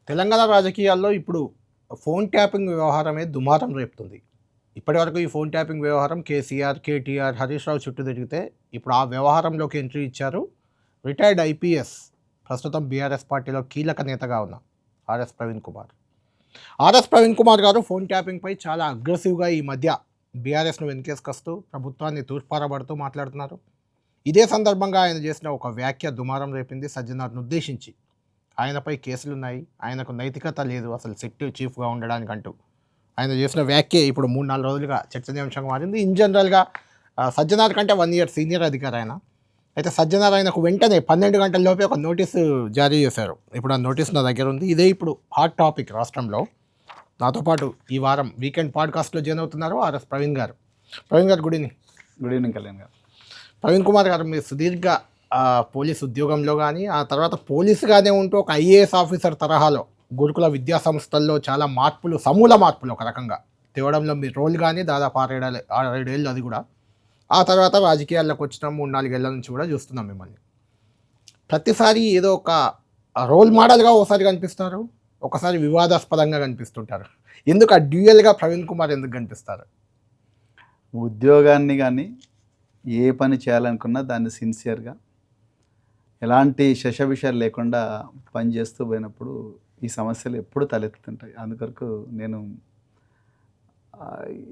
తెలంగాణ రాజకీయాల్లో ఇప్పుడు phone tapping వ్యవహారమే దుమారం రేపుతుంది. ఇప్పటివరకు ఈ ఫోన్ ట్యాపింగ్ వ్యవహారం కేసీఆర్, కేటీఆర్, హరీష్ రావు చుట్టూ తిరిగితే ఇప్పుడు ఆ వ్యవహారంలోకి ఎంట్రీ ఇచ్చారు రిటైర్డ్ ఐపీఎస్, ప్రస్తుతం బీఆర్ఎస్ పార్టీలో కీలక నేతగా ఉన్న ఆర్ఎస్ ప్రవీణ్ కుమార్. ఆర్ఎస్ ప్రవీణ్ కుమార్ గారు ఫోన్ ట్యాపింగ్పై చాలా అగ్రెసివ్గా ఈ మధ్య బీఆర్ఎస్ను వెనకేసుకొస్తూ ప్రభుత్వాన్ని తూర్పారబడుతూ మాట్లాడుతున్నారు. ఇదే సందర్భంగా ఆయన చేసిన ఒక వ్యాఖ్య దుమారం రేపింది. సజ్జనార్ను ఉద్దేశించి ఆయనపై కేసులున్నాయి, ఆయనకు నైతికత లేదు అసలు సెట్ చీఫ్గా ఉండడానికంటూ ఆయన చేసిన వ్యాఖ్య ఇప్పుడు 3-4 రోజులుగా చర్చనీయాంశంగా మారింది. ఇన్ జనరల్గా సజ్జనార్ కంటే 1 ఇయర్ సీనియర్ అధికారి ఆయన. అయితే సజ్జనార్ ఆయనకు వెంటనే 12 గంటల్లోపే ఒక నోటీసు జారీ చేశారు. ఇప్పుడు ఆ నోటీస్ నా దగ్గర ఉంది. ఇదే ఇప్పుడు హాట్ టాపిక్ రాష్ట్రంలో. నాతో పాటు ఈ వారం వీకెండ్ పాడ్కాస్ట్లో జాయిన్ అవుతున్నారు ఆర్ఎస్ ప్రవీణ్ గారు. ప్రవీణ్ గారు, good evening. Good evening Kalyan గారు. ప్రవీణ్ కుమార్ గారు, మీరు సుదీర్ఘ పోలీస్ ఉద్యోగంలో కానీ ఆ తర్వాత పోలీసుగానే ఉంటూ ఒక ఐఏఎస్ ఆఫీసర్ తరహాలో గురుకుల విద్యా సంస్థల్లో చాలా మార్పులు, సమూల మార్పులు ఒక రకంగా తేవడంలో మీ రోల్ కానీ దాదాపు 6-7 ఏళ్ళు అది కూడా. ఆ తర్వాత రాజకీయాల్లోకి వచ్చిన 3-4 ఏళ్ళ నుంచి కూడా చూస్తున్నాం మిమ్మల్ని. ప్రతిసారి ఏదో ఒక రోల్ మోడల్గా ఒకసారి కనిపిస్తారు, ఒకసారి వివాదాస్పదంగా కనిపిస్తుంటారు. ఎందుకు ఆ డ్యూయల్గా ప్రవీణ్ కుమార్ ఎందుకు కనిపిస్తారు? ఉద్యోగాన్ని కానీ ఏ పని చేయాలనుకున్నా దాన్ని సిన్సియర్గా ఎలాంటి శషవిషయాలు లేకుండా పని చేస్తూ పోయినప్పుడు ఈ సమస్యలు ఎప్పుడు తలెత్తుతుంటాయి. అందుకొరకు నేను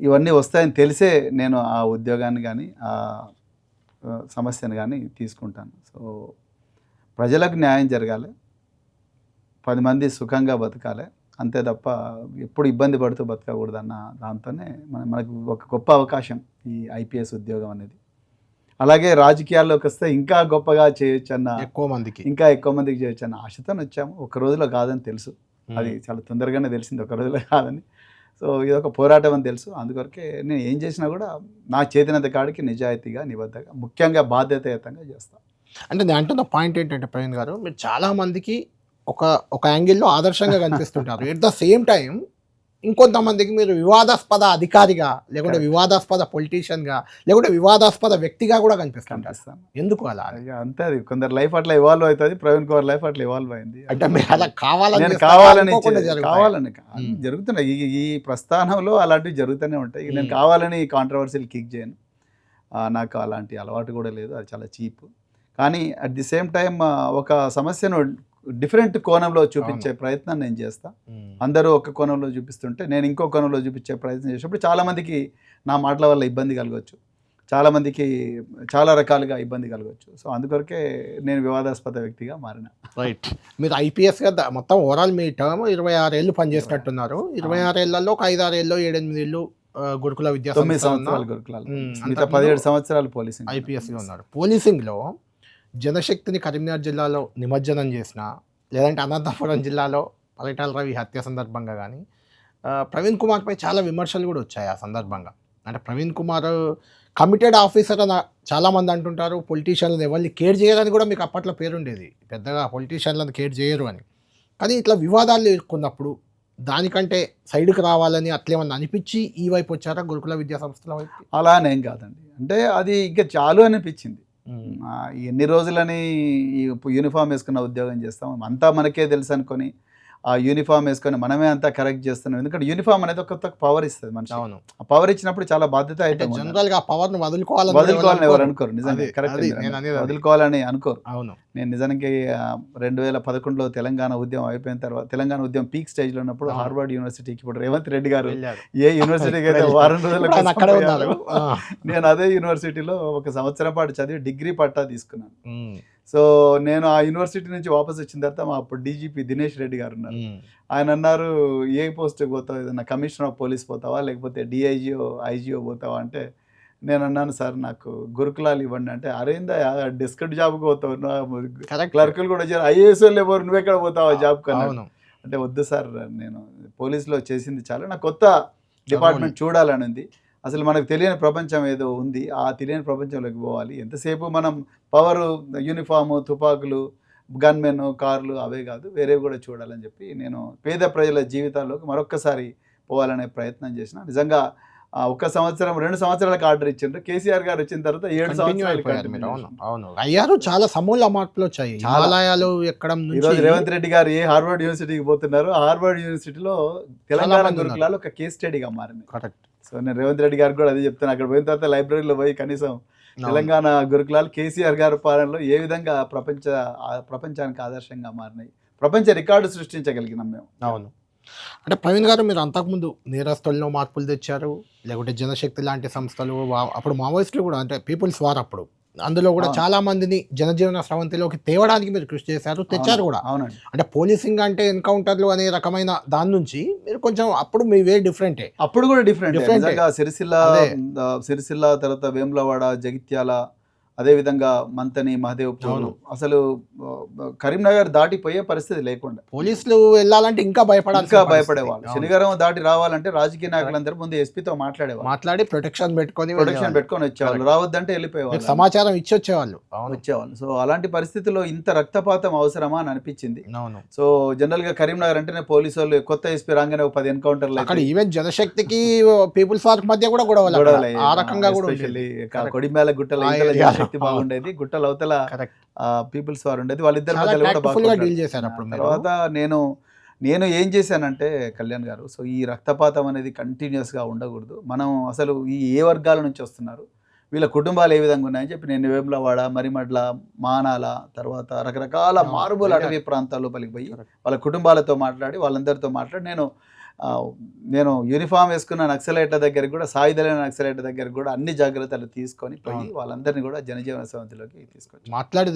ఇవన్నీ వస్తాయని తెలిసే నేను ఆ ఉద్యోగాన్ని కానీ ఆ సమస్యను కానీ తీసుకుంటాను. సో ప్రజలకు న్యాయం జరగాలి, 10 మంది సుఖంగా బతకాలి, అంతే తప్ప ఎప్పుడు ఇబ్బంది పడుతూ బతకకూడదన్న దాంతోనే మనకు ఒక గొప్ప అవకాశం ఈ ఐపీఎస్ ఉద్యోగం అనేది. అలాగే రాజకీయాల్లోకి వస్తే ఇంకా గొప్పగా చేయొచ్చు అన్న, ఇంకా ఎక్కువ మందికి చేయొచ్చు అన్న ఆశతో వచ్చాము. ఒక రోజులో కాదని తెలుసు, అది చాలా తొందరగానే తెలిసింది, ఒక రోజులో కాదని. సో ఇది ఒక పోరాటం అని తెలుసు. అందుకొరకే నేను ఏం చేసినా కూడా నా చేతినంత కాడికి నిజాయితీగా, నిబద్ధంగా, ముఖ్యంగా బాధ్యతాయుతంగా చేస్తాను. అంటే నేను అంటున్న పాయింట్ ఏంటంటే ప్రవీణ్ గారు, మీరు చాలామందికి ఒక యాంగిల్లో ఆదర్శంగా కనిపిస్తుంటారు. ఎట్ ద సేమ్ టైం ఇంకొంతమందికి మీరు వివాదాస్పద అధికారిగా, లేకుంటే వివాదాస్పద పొలిటీషియన్గా, లేకుంటే వివాదాస్పద వ్యక్తిగా కూడా కనిపిస్తుంటారు. ఎందుకు అలా? అంతే, అది కొందరు లైఫ్ అట్లా ఇవాల్వ్ అవుతుంది. ప్రవీణ్ కుమార్ లైఫ్ అట్లా ఇవాల్వ్ అయింది. అంటే మీరు అలా కావాలని జరుగుతున్నాయి. ఈ ప్రస్థానంలో అలాంటివి జరుగుతూనే ఉంటాయి. నేను కావాలని కాంట్రవర్సీలు కిక్ చేయను, నాకు అలాంటి అలవాటు కూడా లేదు, అది చాలా చీప్. కానీ అట్ ది సేమ్ టైం ఒక సమస్యను డిఫరెంట్ కోణంలో చూపించే ప్రయత్నం నేను చేస్తాను. అందరూ ఒక కోణంలో చూపిస్తుంటే నేను ఇంకో కోణంలో చూపించే ప్రయత్నం చేసినప్పుడు చాలామందికి నా మాటల వల్ల ఇబ్బంది కలగవచ్చు, చాలామందికి చాలా రకాలుగా ఇబ్బంది కలగవచ్చు. సో అందుకొరకే నేను వివాదాస్పద వ్యక్తిగా మారిన. రైట్. మీరు ఐపీఎస్గా మొత్తం ఓవరాల్ మీ టర్మ్ 26 ఏళ్ళు పనిచేసినట్టున్నారు. 26 ఏళ్లలో ఒక 5-6 ఏళ్ళు 7-8 ఏళ్ళు గురుకుల విద్యా 9 సంవత్సరాలు గురుకులాలు, మిగతా 17 సంవత్సరాలు పోలీసింగ్ ఐపీఎస్గా ఉన్నారు. పోలీసింగ్లో జనశక్తిని కరీంనగర్ జిల్లాలో నిమజ్జనం చేసిన, లేదంటే అనంతపురం జిల్లాలో పరిటాల రవి హత్య సందర్భంగా కానీ ప్రవీణ్ కుమార్పై చాలా విమర్శలు కూడా వచ్చాయి ఆ సందర్భంగా. అంటే ప్రవీణ్ కుమార్ కమిటెడ్ ఆఫీసర్ అని చాలామంది అంటుంటారు. పొలిటీషియన్లను ఎవరిని కేర్ చేయరని కూడా మీకు అప్పట్లో పేరుండేది, పెద్దగా పొలిటీషియన్లను కేర్ చేయరు అని. కానీ ఇట్లా వివాదాలు ఎదుర్కొన్నప్పుడు దానికంటే సైడ్కి రావాలని అట్లేమన్నా అనిపించి ఈ వైపు వచ్చారా గురుకుల విద్యా సంస్థల వైపు? అలానేం కాదండి, అంటే అది ఇంకా చాలు అనిపించింది. ఎన్ని రోజులని ఈ యూనిఫామ్ వేసుకున్న ఉద్యోగం చేస్తాం, అంతా మనకే తెలుసు అనుకొని ఆ యూనిఫామ్ వేసుకొని మనమే అంతా కరెక్ట్ చేస్తున్నాం. ఎందుకంటే యూనిఫామ్ అనేది ఒక పవర్ ఇస్తుంది మనిషి. అవును, ఆ పవర్ ఇచ్చినప్పుడు చాలా బాధ్యత అయితే జనరల్గా ఆ పవర్ని వదులుకోవాలని ఎవరు అనుకోరు. నిజంగా కరెక్ట్, వదులుకోవాలని అనుకోరు. అవును, నేను నిజానికి 2011లో తెలంగాణ ఉద్యమం అయిపోయిన తర్వాత, తెలంగాణ ఉద్యమం పీక్ స్టేజ్లో ఉన్నప్పుడు హార్వర్డ్ యూనివర్సిటీకి ఇప్పుడు రేవంత్ రెడ్డి గారు ఏ యూనివర్సిటీకి అయితే వారం రోజులు, నేను అదే యూనివర్సిటీలో 1 సంవత్సరం పాటు చదివి డిగ్రీ పట్టా తీసుకున్నాను. సో నేను ఆ యూనివర్సిటీ నుంచి వాపస్ వచ్చిన తర్వాత మా అప్పుడు డీజీపీ దినేష్ రెడ్డి గారు ఉన్నారు. ఆయన అన్నారు, ఏ పోస్ట్కి పోతావు, ఏదన్నా కమిషనర్ ఆఫ్ పోలీస్ పోతావా, లేకపోతే డిఐజిఓ ఐజిఓ పోతావా అంటే నేను అన్నాను, సార్ నాకు గురుకులాలు ఇవ్వండి అంటే, అరేందా డెస్కట్ జాబ్కి పోతావు, క్లర్కులు కూడా వచ్చారు, ఐఏఎస్ వాళ్ళు ఎవరు, నువ్వెక్కడ పోతావా జాబ్ కన్నా అంటే, వద్దు సార్ నేను పోలీసులో చేసింది చాలా, నాకు కొత్త డిపార్ట్మెంట్ చూడాలని ఉంది, అసలు మనకు తెలియని ప్రపంచం ఏదో ఉంది, ఆ తెలియని ప్రపంచంలోకి పోవాలి, ఎంతసేపు మనం పవరు, యూనిఫాము, తుపాకులు, గన్మెన్, కార్లు అవే కాదు వేరేవి కూడా చూడాలని చెప్పి నేను పేద ప్రజల జీవితాల్లోకి మరొక్కసారి పోవాలనే ప్రయత్నం చేసిన. నిజంగా ఒక సంవత్సరం 2 సంవత్సరాలకు ఆర్డర్ ఇచ్చిండ్రు. కేసీఆర్ గారు వచ్చిన తర్వాత 7 కంటిన్యూ సంవత్సరాలు అయిపోయారు మీరు. అవును అవును అయ్యారు. చాలా సమూల మార్పులు వచ్చాయి. చాలా. హిమాలయాలు ఎక్కడం ఈరోజు నుంచి రేవంత్ రెడ్డి గారు ఏ హార్వర్డ్ యూనివర్సిటీకి పోతున్నారు, హార్వర్డ్ యూనివర్సిటీలో తెలంగాణ మంది గురుకులాలు ఒక కేస్ స్టడీగా మారింది. కరెక్ట్. సో నేను రేవంత్ రెడ్డి గారికి కూడా అదే చెప్తాను. అక్కడ పోయిన తర్వాత లైబ్రరీలో పోయి కనీసం తెలంగాణ గురుకులాలు కేసీఆర్ గారి పాలనలో ఏ విధంగా ప్రపంచానికి ఆదర్శంగా మారినాయి, ప్రపంచ రికార్డు సృష్టించగలిగినాం మేము. అవును. అంటే ప్రవీణ్ గారు, మీరు అంతకుముందు నేరస్తుల్లో మార్పులు తెచ్చారు, లేకుంటే జనశక్తి లాంటి సంస్థలు, అప్పుడు మావోయిస్టులు కూడా, అంటే పీపుల్స్ వార్ అప్పుడు, అందులో కూడా చాలా మందిని జనజీవన స్రవంతిలోకి తేవడానికి మీరు కృషి చేశారు, తెచ్చారు కూడా. అవునండి. అంటే పోలీసింగ్ అంటే ఎన్కౌంటర్లు అనే రకమైన దాని నుంచి మీరు కొంచెం అప్పుడు మీ వే డిఫరెంటే. అప్పుడు కూడా డిఫరెంట్. సిరిసిల్ల తర్వాత వేములవాడ, జగిత్యాల, అదేవిధంగా మంతని, మహదేవ్పూర్, అసలు కరీంనగర్ దాటిపోయే పరిస్థితి లేకుండా పోలీసులు వెళ్ళాలంటే ఇంకా భయపడేవాళ్ళు. శనిగారం దాటి రావాలంటే రాజకీయ నాయకులందరూ ముందు ఎస్పీతో మాట్లాడి ప్రొటెక్షన్ పెట్టుకొని వచ్చేవాళ్ళు, రావద్దంటే వెళ్ళిపోయేవాళ్ళు, సమాచారం ఇచ్చి వచ్చేవాళ్ళు. సో అలాంటి పరిస్థితిలో ఇంత రక్తపాతం అవసరమా అని అనిపించింది. సో జనరల్ గా కరీంనగర్ అంటేనే పోలీసు వాళ్ళు కొత్త ఎస్పీ రాగానే 10 ఎన్కౌంటర్లు, అక్కడ ఈవెన్ జనశక్తికి పీపుల్స్ పార్క్ మధ్య కూడా గొడవలు ఆ రకంగా కూడా కొడిమేల గుట్టలు శక్తి బాగుండేది, గుట్టల అవతల పీపుల్స్ వారు ఉండేది, వాళ్ళిద్దరి మధ్యలో కూడా డీల్ చేశాను. తర్వాత నేను ఏం చేశానంటే కళ్యాణ్ గారు, సో ఈ రక్తపాతం అనేది కంటిన్యూస్గా ఉండకూడదు, మనం అసలు ఈ ఏ వర్గాల నుంచి వస్తున్నారు, వీళ్ళ కుటుంబాలు ఏ విధంగా ఉన్నాయని చెప్పి నేను వేములవాడ, మరిమడ్ల, మానాల, తర్వాత రకరకాల మారుమూల అటవీ ప్రాంతాల లోపలికి పోయి వాళ్ళ కుటుంబాలతో మాట్లాడి, వాళ్ళందరితో మాట్లాడి నేను యూనిఫామ్ వేసుకున్న నక్సలైట్ల దగ్గరికి కూడా, సాయుధులైన నక్సలైట్ల దగ్గరికి కూడా అన్ని జాగ్రత్తలు తీసుకొని పోయి వాళ్ళందరినీ కూడా జనజీవన స్రవంతిలోకి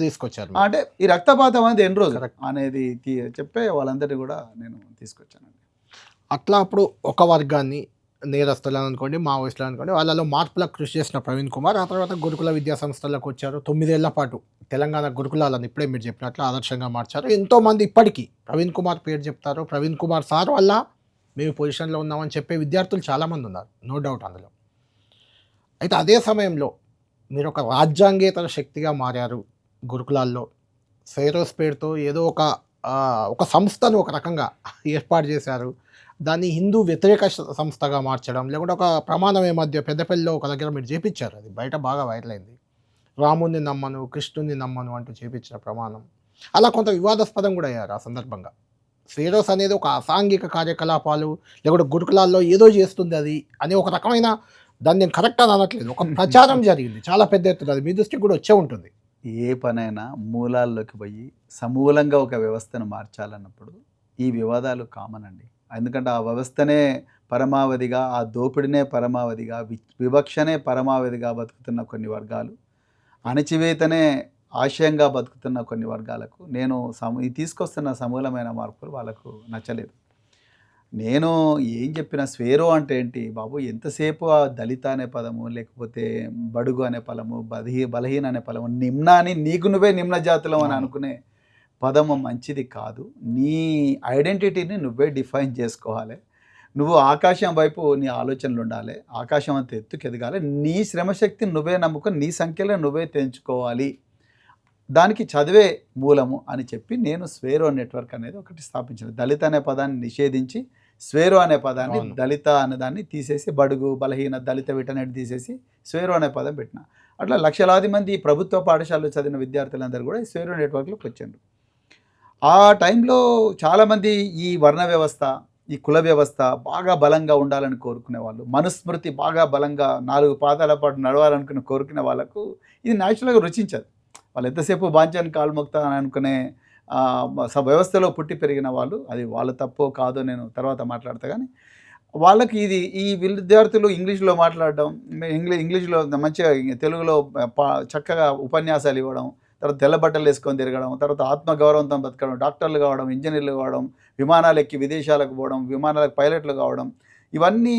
తీసుకొచ్చారు. అంటే ఈ రక్తపాతం అనేది ఎన్ని రోజులు అనేది చెప్పే వాళ్ళందరినీ కూడా నేను తీసుకొచ్చానండి. అట్లా అప్పుడు ఒక వర్గాన్ని, నేరస్తులు అనుకోండి, మావోయిస్టులు అనుకోండి, వాళ్ళలో మార్పులకు కృషి చేసిన ప్రవీణ్ కుమార్ ఆ తర్వాత గురుకుల విద్యా సంస్థలకు వచ్చారు. 9 ఏళ్ల పాటు తెలంగాణ గురుకులాలను ఇప్పుడే మీరు చెప్పినట్లు ఆదర్శంగా మార్చారు. ఎంతోమంది ఇప్పటికీ ప్రవీణ్ కుమార్ పేరు చెప్తారు, ప్రవీణ్ కుమార్ సార్ వల్ల మేము పొజిషన్లో ఉన్నామని చెప్పే విద్యార్థులు చాలామంది ఉన్నారు, నో డౌట్ అందులో. అయితే అదే సమయంలో మీరు ఒక రాజ్యాంగేతర శక్తిగా మారారు గురుకులాల్లో. ఫెరోస్ పేరుతో ఏదో ఒక సంస్థను ఒక రకంగా ఏర్పాటు చేశారు, దాన్ని హిందూ వ్యతిరేక సంస్థగా మార్చడం, లేకుంటే ఒక ప్రమాణమే మధ్య పెద్దపల్లిలో ఒక దగ్గర మీరు చేపించారు, అది బయట బాగా వైరల్ అయింది. రాముని నమ్మను, కృష్ణుని నమ్మను అంటూ చేపించిన ప్రమాణం, అలా కొంత వివాదాస్పదం కూడా అయ్యారు ఆ సందర్భంగా. ఫెరోస్ అనేది ఒక అసాంఘిక కార్యకలాపాలు, లేకుంటే గురుకులాల్లో ఏదో చేస్తుంది అది అని ఒక రకమైన, దాన్ని నేను కరెక్ట్ అని అనట్లేదు, ఒక ప్రచారం జరిగింది చాలా పెద్ద ఎత్తున, అది మీ దృష్టికి కూడా వచ్చే ఉంటుంది. ఏ పనైనా మూలాల్లోకి పోయి సమూలంగా ఒక వ్యవస్థను మార్చాలన్నప్పుడు ఈ వివాదాలు కామన్ అండి. ఎందుకంటే ఆ వ్యవస్థనే పరమావధిగా, ఆ దోపిడినే పరమావధిగా, వివక్షనే పరమావధిగా బతుకుతున్న కొన్ని వర్గాలు, అణచివేతనే ఆశయంగా బతుకుతున్న కొన్ని వర్గాలకు నేను ఈ తీసుకొస్తున్న సమూలమైన మార్పులు వాళ్ళకు నచ్చలేదు. నేను ఏం చెప్పిన స్వేరో అంటే ఏంటి బాబు, ఎంతసేపు ఆ దళిత అనే పదము, లేకపోతే బడుగు అనే పదము, బలహీన అనే పదము, నిమ్నాని నీకు నువ్వే నిమ్న జాతులం అని అనుకునే పదము మంచిది కాదు. నీ ఐడెంటిటీని నువ్వే డిఫైన్ చేసుకోవాలి. నువ్వు ఆకాశం వైపు నీ ఆలోచనలు ఉండాలి, ఆకాశం అంత ఎత్తుకు ఎదగాలి, నీ శ్రమశక్తిని నువ్వే నమ్ముకొని నీ సంఖ్యలో నువ్వే తెంచుకోవాలి, దానికి చదివే మూలము అని చెప్పి నేను స్వేరో నెట్వర్క్ అనేది ఒకటి స్థాపించాను. దళిత అనే పదాన్ని నిషేధించి స్వేరో అనే పదాన్ని, దళిత అనే దాన్ని తీసేసి, బడుగు, బలహీన, దళిత వీటన్నిటి తీసేసి స్వేరో అనే పదం పెట్టిన. అట్లా లక్షలాది మంది ప్రభుత్వ పాఠశాలలో చదివిన విద్యార్థులందరూ కూడా ఈ స్వేరో నెట్వర్క్లోకి వచ్చారు. ఆ టైంలో చాలామంది ఈ వర్ణ వ్యవస్థ, ఈ కుల వ్యవస్థ బాగా బలంగా ఉండాలని కోరుకునే వాళ్ళు, మనుస్మృతి బాగా బలంగా 4 పాదాల పాటు నడవాలనుకుని కోరుకునే వాళ్ళకు ఇది న్యాచురల్గా రుచించదు. వాళ్ళు ఎంతసేపు బాంచాన్ని కాలు మొక్తా అని అనుకునే వ్యవస్థలో పుట్టి పెరిగిన వాళ్ళు, అది వాళ్ళ తప్పో కాదో నేను తర్వాత మాట్లాడతా, కానీ వాళ్ళకి ఈ విద్యార్థులు ఇంగ్లీష్లో మాట్లాడడం, ఇంగ్లీష్లో మంచిగా తెలుగులో చక్కగా ఉపన్యాసాలు ఇవ్వడం, తర్వాత తెల్ల బట్టలు వేసుకొని తిరగడం, తర్వాత ఆత్మగౌరవంతో బతకడం, డాక్టర్లు కావడం, ఇంజనీర్లు కావడం, విమానాలు ఎక్కి విదేశాలకు పోవడం, విమానాలకు పైలట్లు కావడం, ఇవన్నీ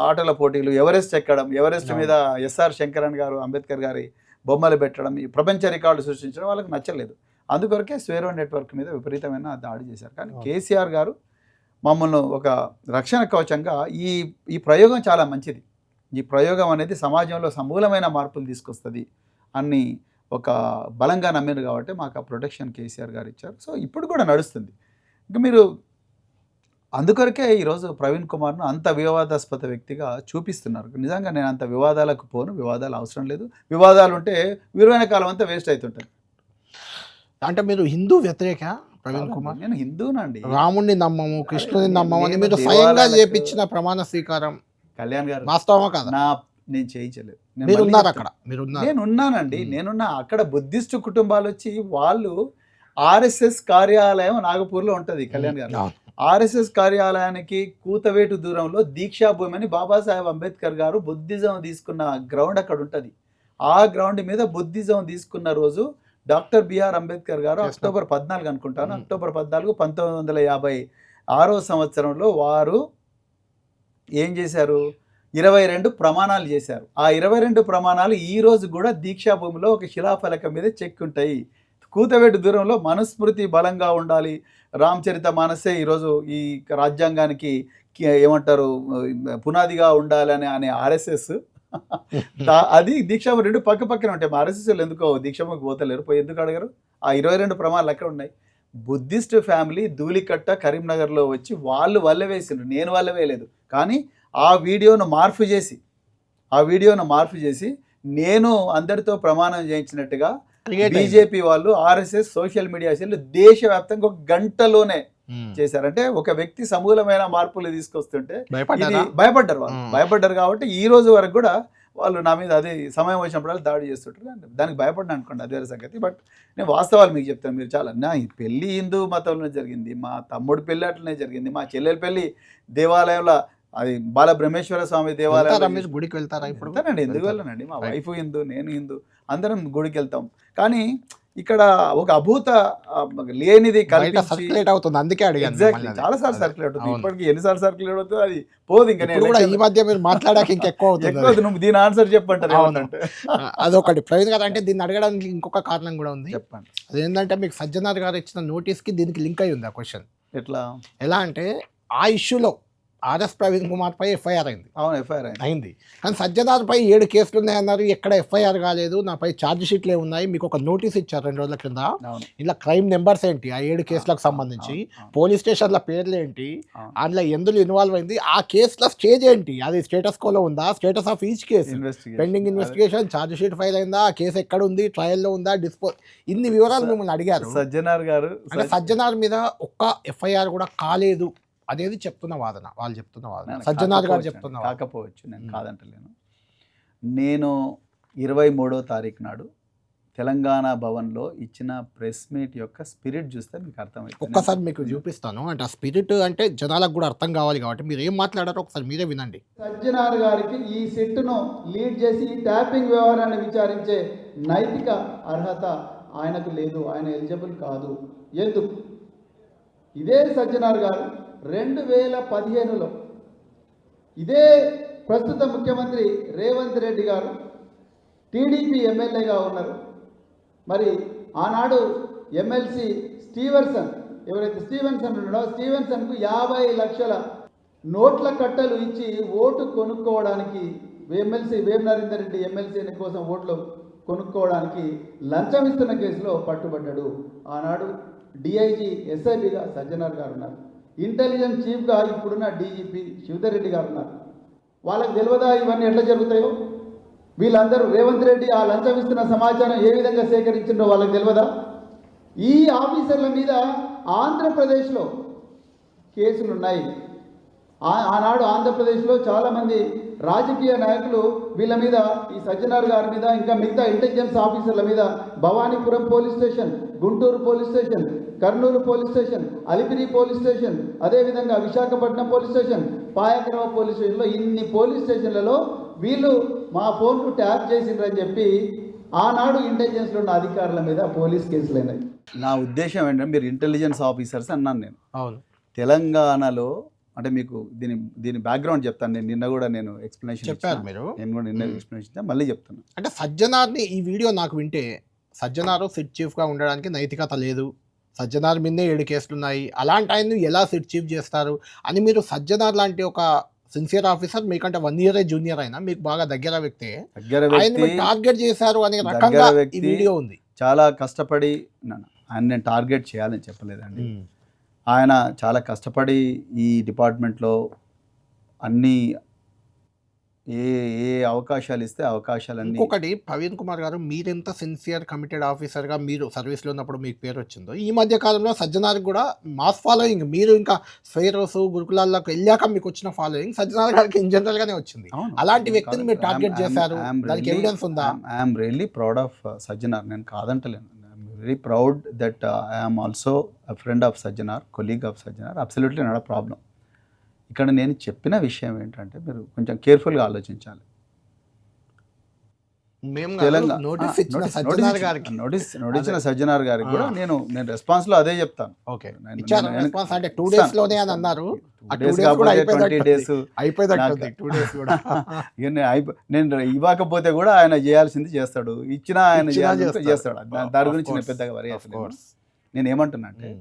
ఆటల పోటీలు, ఎవరెస్ట్ ఎక్కడం, ఎవరెస్ట్ మీద ఎస్ఆర్ శంకరన్ గారు, అంబేద్కర్ గారి బొమ్మలు పెట్టడం, ఈ ప్రపంచ రికార్డు సృష్టించడం వాళ్ళకి నచ్చలేదు. అందుకొరకే స్వేరో నెట్వర్క్ మీద విపరీతమైన దాడి చేశారు. కానీ కేసీఆర్ గారు మమ్మల్ని ఒక రక్షణ కవచంగా, ఈ ప్రయోగం చాలా మంచిది, ఈ ప్రయోగం అనేది సమాజంలో సమూలమైన మార్పులు తీసుకొస్తుంది అని ఒక బలంగా నమ్మిరు కాబట్టి మాకు ఆ ప్రొటెక్షన్ కేసీఆర్ గారు ఇచ్చారు. సో ఇప్పుడు కూడా నడుస్తుంది. ఇంకా మీరు అందుకొరకే ఈరోజు ప్రవీణ్ కుమార్ను అంత వివాదాస్పద వ్యక్తిగా చూపిస్తున్నారు. నిజంగా నేను అంత వివాదాలకు పోను, వివాదాలు అవసరం లేదు. వివాదాలు ఉంటే విలువైన కాలం అంతా వేస్ట్ అవుతుంటుంది. అంటే మీరు హిందూ వ్యతిరేక ప్రవీణ్ కుమార్? నేను హిందూనండి. రాముడిని నమ్మము, కృష్ణుని నమ్మము అని మీరు స్వయంగా చేపించిన ప్రమాణ స్వీకారం కళ్యాణ్ గారు వాస్తవమా కదా? నేను చేయించలేదు. మీరు ఉన్నారు అక్కడ, మీరు ఉన్నారు. నేను ఉన్నానండి, నేనున్నా. అక్కడ బుద్ధిస్టు కుటుంబాలు వచ్చి వాళ్ళు ఆర్ఎస్ఎస్ కార్యాలయం నాగపూర్లో ఉంటుంది కళ్యాణ్ గారు. ఆర్ఎస్ఎస్ కార్యాలయానికి కూతవేటు దూరంలో దీక్షాభూమి అని బాబాసాహెబ్ అంబేద్కర్ గారు బుద్ధిజం తీసుకున్న గ్రౌండ్ అక్కడ ఉంటుంది. ఆ గ్రౌండ్ మీద బుద్ధిజం తీసుకున్న రోజు డాక్టర్ బిఆర్ అంబేద్కర్ గారు అక్టోబర్ 14 అనుకుంటాను, అక్టోబర్ 14 1956వ సంవత్సరంలో వారు ఏం చేశారు, 22 ప్రమాణాలు చేశారు. ఆ 22 ప్రమాణాలు ఈ రోజు కూడా దీక్షాభూమిలో ఒక శిలాఫలకం మీద చెక్ ఉంటాయి. కూతవేటు దూరంలో మనుస్మృతి బలంగా ఉండాలి, రామచరిత మానసే ఈరోజు ఈ రాజ్యాంగానికి ఏమంటారు పునాదిగా ఉండాలని అనే ఆర్ఎస్ఎస్ అది దీక్షాభూమి 2 పక్క పక్కనే ఉంటాయి. ఆర్ఎస్ఎస్లు ఎందుకో దీక్షాభూమికి పోతలేరు, పోయి ఎందుకు అడగరు? ఆ 22 ప్రమాణాలు అక్కడ ఉన్నాయి. బుద్ధిస్ట్ ఫ్యామిలీ ధూళికట్ట కరీంనగర్లో వచ్చి వాళ్ళు వల్ల వేసిండ్రు, నేను వల్ల వేయలేదు. కానీ ఆ వీడియోను మార్పు చేసి నేను అందరితో ప్రమాణం చేయించినట్టుగా బీజేపీ వాళ్ళు ఆర్ఎస్ఎస్ సోషల్ మీడియా సెల్ దేశవ్యాప్తంగా ఒక గంటలోనే చేశారంటే ఒక వ్యక్తి సమూలమైన మార్పులు తీసుకొస్తుంటే భయపడ్డారు కాబట్టి ఈ రోజు వరకు కూడా వాళ్ళు నా మీద అదే సమయం వచ్చినప్పుడు దాడి చేస్తుంటారు. దానికి భయపడినా అనుకోండి, అదే సంగతి. బట్ నేను వాస్తవాలు మీకు చెప్తాను. మీరు చాలా నా పెళ్లి హిందూ మతంలో జరిగింది, మా తమ్ముడు పెళ్లి అట్లనే జరిగింది, మా చెల్లెల పెళ్లి దేవాలయంలో అది బాలబ్రహ్మేశ్వర స్వామి దేవాలయం గుడికి వెళ్తారా? ఇప్పుడు ఎందుకు వెళ్ళనండి, మా వైఫ్ హిందూ, నేను హిందూ, అందరం గుడికి వెళ్తాం. కానీ ఇక్కడ ఒక అభూత లేనిది సర్క్యులేట్ అవుతుంది, అందుకే అడిగాను. ఎగ్జాక్ట్లీ, చాలా సార్లు సర్క్యులేట్ అవుతుంది. ఇప్పటికి ఎన్నిసార్లు సర్క్యులేట్ అవుతుంది అది పోదు. ఇంకా ఈ మధ్య మీరు మాట్లాడాక ఇంకెక్కువ అవుతుంది. నువ్వు దీని ఆన్సర్ చెప్పంటారు. అదొకటి ప్రవీణ్ గారు. అంటే దీన్ని అడగడానికి ఇంకొక కారణం కూడా ఉంది, చెప్పండి. అదేంటంటే మీకు సజ్జనార్ గారు ఇచ్చిన నోటీస్కి దీనికి లింక్ అయి ఉంది ఆ క్వశ్చన్. ఎలా అంటే ఆ ఇష్యూలో ఆర్ఎస్ ప్రవీణ్ కుమార్ పై ఎఫ్ఐఆర్ అయింది. అవును, ఎఫ్ఐఆర్ అయింది. కానీ సజ్జనార్ పై 7 కేసులు ఉన్నాయన్నారు, ఎక్కడ ఎఫ్ఐఆర్ కాలేదు, నాపై ఛార్జ్ షీట్లే ఉన్నాయి. మీకు ఒక నోటీస్ ఇచ్చారు 2 రోజుల కింద. ఇలా క్రైమ్ నెంబర్స్ ఏంటి, ఆ 7 కేసులకు సంబంధించి పోలీస్ స్టేషన్ల పేర్లు ఏంటి, అందులో ఎందులో ఇన్వాల్వ్ అయింది, ఆ కేసుల స్టేజ్ ఏంటి, అది స్టేటస్ కోలో ఉందా, status of each case, pending investigation, charge sheet file అయిందా, ఆ కేసు ఎక్కడ ఉంది, ట్రయల్లో ఉందా, ఇన్ని వివరాలు మిమ్మల్ని అడిగారు సజ్జనార్ గారు. అంటే సజ్జనార్ మీద ఒక్క ఎఫ్ఐఆర్ కూడా కాలేదు అనేది చెప్తున్న వాదన, వాళ్ళు చెప్తున్న వాదన, సజ్జనార్ గారు చెప్తున్న. కాకపోవచ్చు, నేను కాదంటలేను. నేను 23వ తారీఖు నాడు తెలంగాణ భవన్లో ఇచ్చిన ప్రెస్ మీట్ యొక్క స్పిరిట్ చూస్తే మీకు అర్థమైంది. ఒక్కసారి మీకు చూపిస్తాను. అంటే ఆ స్పిరిట్ అంటే జనాలకు కూడా అర్థం కావాలి కాబట్టి మీరు ఏం మాట్లాడారో ఒకసారి మీరే వినండి. సజ్జనార్ గారికి ఈ సిట్ను లీడ్ చేసి ఈ ట్యాపింగ్ వ్యవహారాన్ని విచారించే నైతిక అర్హత ఆయనకు లేదు, ఆయన ఎలిజిబుల్ కాదు. ఎందుకు? ఇదే సజ్జనార్ గారు 2015లో ఇదే ప్రస్తుత ముఖ్యమంత్రి రేవంత్ రెడ్డి గారు టీడీపీ ఎమ్మెల్యేగా ఉన్నారు. మరి ఆనాడు ఎమ్మెల్సీ స్టీవెన్సన్, ఎవరైతే స్టీవెన్సన్ ఉన్నాడో స్టీవెన్సన్కు 50 లక్షల నోట్ల కట్టలు ఇచ్చి ఓటు కొనుక్కోవడానికి, ఎమ్మెల్సీ వేం నరేందర్ రెడ్డి ఎమ్మెల్సీ కోసం ఓట్లు కొనుక్కోవడానికి లంచం ఇస్తున్న కేసులో పట్టుబడ్డాడు. ఆనాడు డిఐజీ ఎస్ఐబిగా సజ్జనార్ గారు ఉన్నారు. ఇంటెలిజెన్స్ చీఫ్గా ఇప్పుడున్న డీజీపీ శివధర్ రెడ్డి గారు ఉన్నారు. వాళ్ళకి తెలియదా ఇవన్నీ ఎట్లా జరుగుతాయో? వీళ్ళందరూ రేవంత్ రెడ్డి ఆ లంచం ఇస్తున్న సమాచారం ఏ విధంగా సేకరించిందో వాళ్ళకి తెలియదా? ఈ ఆఫీసర్ల మీద ఆంధ్రప్రదేశ్లో కేసులున్నాయి. ఆనాడు ఆంధ్రప్రదేశ్లో చాలామంది రాజకీయ నాయకులు వీళ్ళ మీద, ఈ సజ్జనార్ గారి మీద, ఇంకా మిగతా ఇంటెలిజెన్స్ ఆఫీసర్ల మీద Bhavanipuram police station, Guntur police station, Kurnool police station, Alipiri police station, అదేవిధంగా Visakhapatnam police station, Payakarao police స్టేషన్లో, ఇన్ని పోలీస్ స్టేషన్లలో వీళ్ళు మా ఫోన్కు ట్యాప్ చేసిండ్రని చెప్పి ఆనాడు ఇంటెలిజెన్స్లో ఉన్న అధికారుల మీద పోలీస్ కేసులు అయినాయి. నా ఉద్దేశం ఏంటంటే, మీరు ఇంటెలిజెన్స్ ఆఫీసర్స్ అన్నాను నేను. అవును, తెలంగాణలో అంటే మీకు దీని బ్యాక్గ్రౌండ్ చెప్తాను. నేను నిన్న కూడా ఎక్స్ప్లెనేషన్ చెప్పారు మీరు, నేను కూడా నిన్న ఎక్స్ప్లెనేషన్ మళ్ళీ చెప్తాను. అంటే సజ్జనార్ని ఈ వీడియో నాకు వింటే, సజ్జనార్ సిట్ చీఫ్గా ఉండడానికి నైతికత లేదు, సజ్జనార్ మీదే 7 కేసులు ఉన్నాయి, అలాంటి ఆయన్ని ఎలా సిట్ చీఫ్ చేస్తారు అని మీరు, సజ్జనార్ లాంటి ఒక సిన్సియర్ ఆఫీసర్, మీకంటే 1 ఇయర్ జూనియర్ అయినా మీకు బాగా దగ్గర వ్యక్తి, ఆయన టార్గెట్ చేశారు అనే రకంగా ఈ వీడియో ఉంది. చాలా కష్టపడి ఆయన నేను టార్గెట్ చేయాలని చెప్పలేదండి. ఆయన చాలా కష్టపడి ఈ డిపార్ట్మెంట్లో అన్ని ఏ ఏ అవకాశాలు ఇస్తే అవకాశాలన్నీ. ఇంకొకటి ప్రవీణ్ కుమార్ గారు, మీరెంత సిన్సియర్ కమిటెడ్ ఆఫీసర్గా మీరు సర్వీస్లో ఉన్నప్పుడు మీకు పేరు వచ్చిందో, ఈ మధ్య కాలంలో సజ్జనార్కి కూడా మాస్ ఫాలోయింగ్, మీరు ఇంకా స్వేరోస్ గురుకులాల్లోకి వెళ్ళాక మీకు వచ్చిన ఫాలోయింగ్ సజ్జనార్ గారికి ఇన్ జనరల్గానే వచ్చింది. అలాంటి వ్యక్తిని మీరు టార్గెట్ చేశారు, దానికి ఎవిడెన్స్ ఉందా? I'm really proud of Sajjanar. నేను కాదంటలేను. I'm very proud that I'm also a friend of Sajjanar, colleague of Sajjanar. Absolutely not a problem. ఇక్కడ నేను చెప్పిన విషయం ఏంటంటే మీరు కొంచెం కేర్ఫుల్గా ఆలోచించాలి. తెలంగాణ నోటీస్ ఇచ్చిన సజ్జనార్ గారికి కూడా నేను రెస్పాన్స్లో అదే చెప్తాను. అంటే 2 days లోనే అని అన్నారు. నేను ఇవ్వకపోతే కూడా ఆయన చేయాల్సింది చేస్తాడు, ఇచ్చినా ఆయన చేస్తాడు. దాని గురించి నేను పెద్దగా వరి అసలు. నేను ఏమంటున్నా అంటే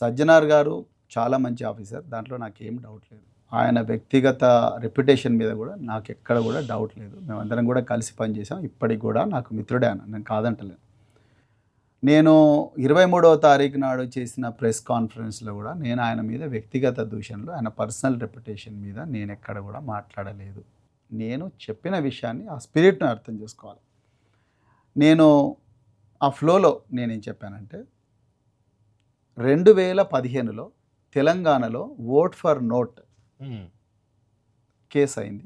సజ్జనార్ గారు చాలా మంచి ఆఫీసర్, దాంట్లో నాకేం డౌట్ లేదు. ఆయన వ్యక్తిగత రెప్యుటేషన్ మీద కూడా నాకు ఎక్కడ కూడా డౌట్ లేదు. మేమందరం కూడా కలిసి పనిచేసాం. ఇప్పటికి కూడా నాకు మిత్రుడే ఆయన, నేను కాదంటలేను. నేను 23వ తారీఖు నాడు చేసిన ప్రెస్ కాన్ఫరెన్స్లో కూడా నేను ఆయన మీద వ్యక్తిగత దూషణలు, ఆయన పర్సనల్ రెప్యుటేషన్ మీద నేను ఎక్కడ కూడా మాట్లాడలేదు. నేను చెప్పిన విషయాన్ని, ఆ స్పిరిట్ను అర్థం చేసుకోవాలి. నేను ఆ ఫ్లోలో నేనేం చెప్పానంటే 2015లో తెలంగాణలో ఓట్ ఫర్ నోట్ కేసు అయింది.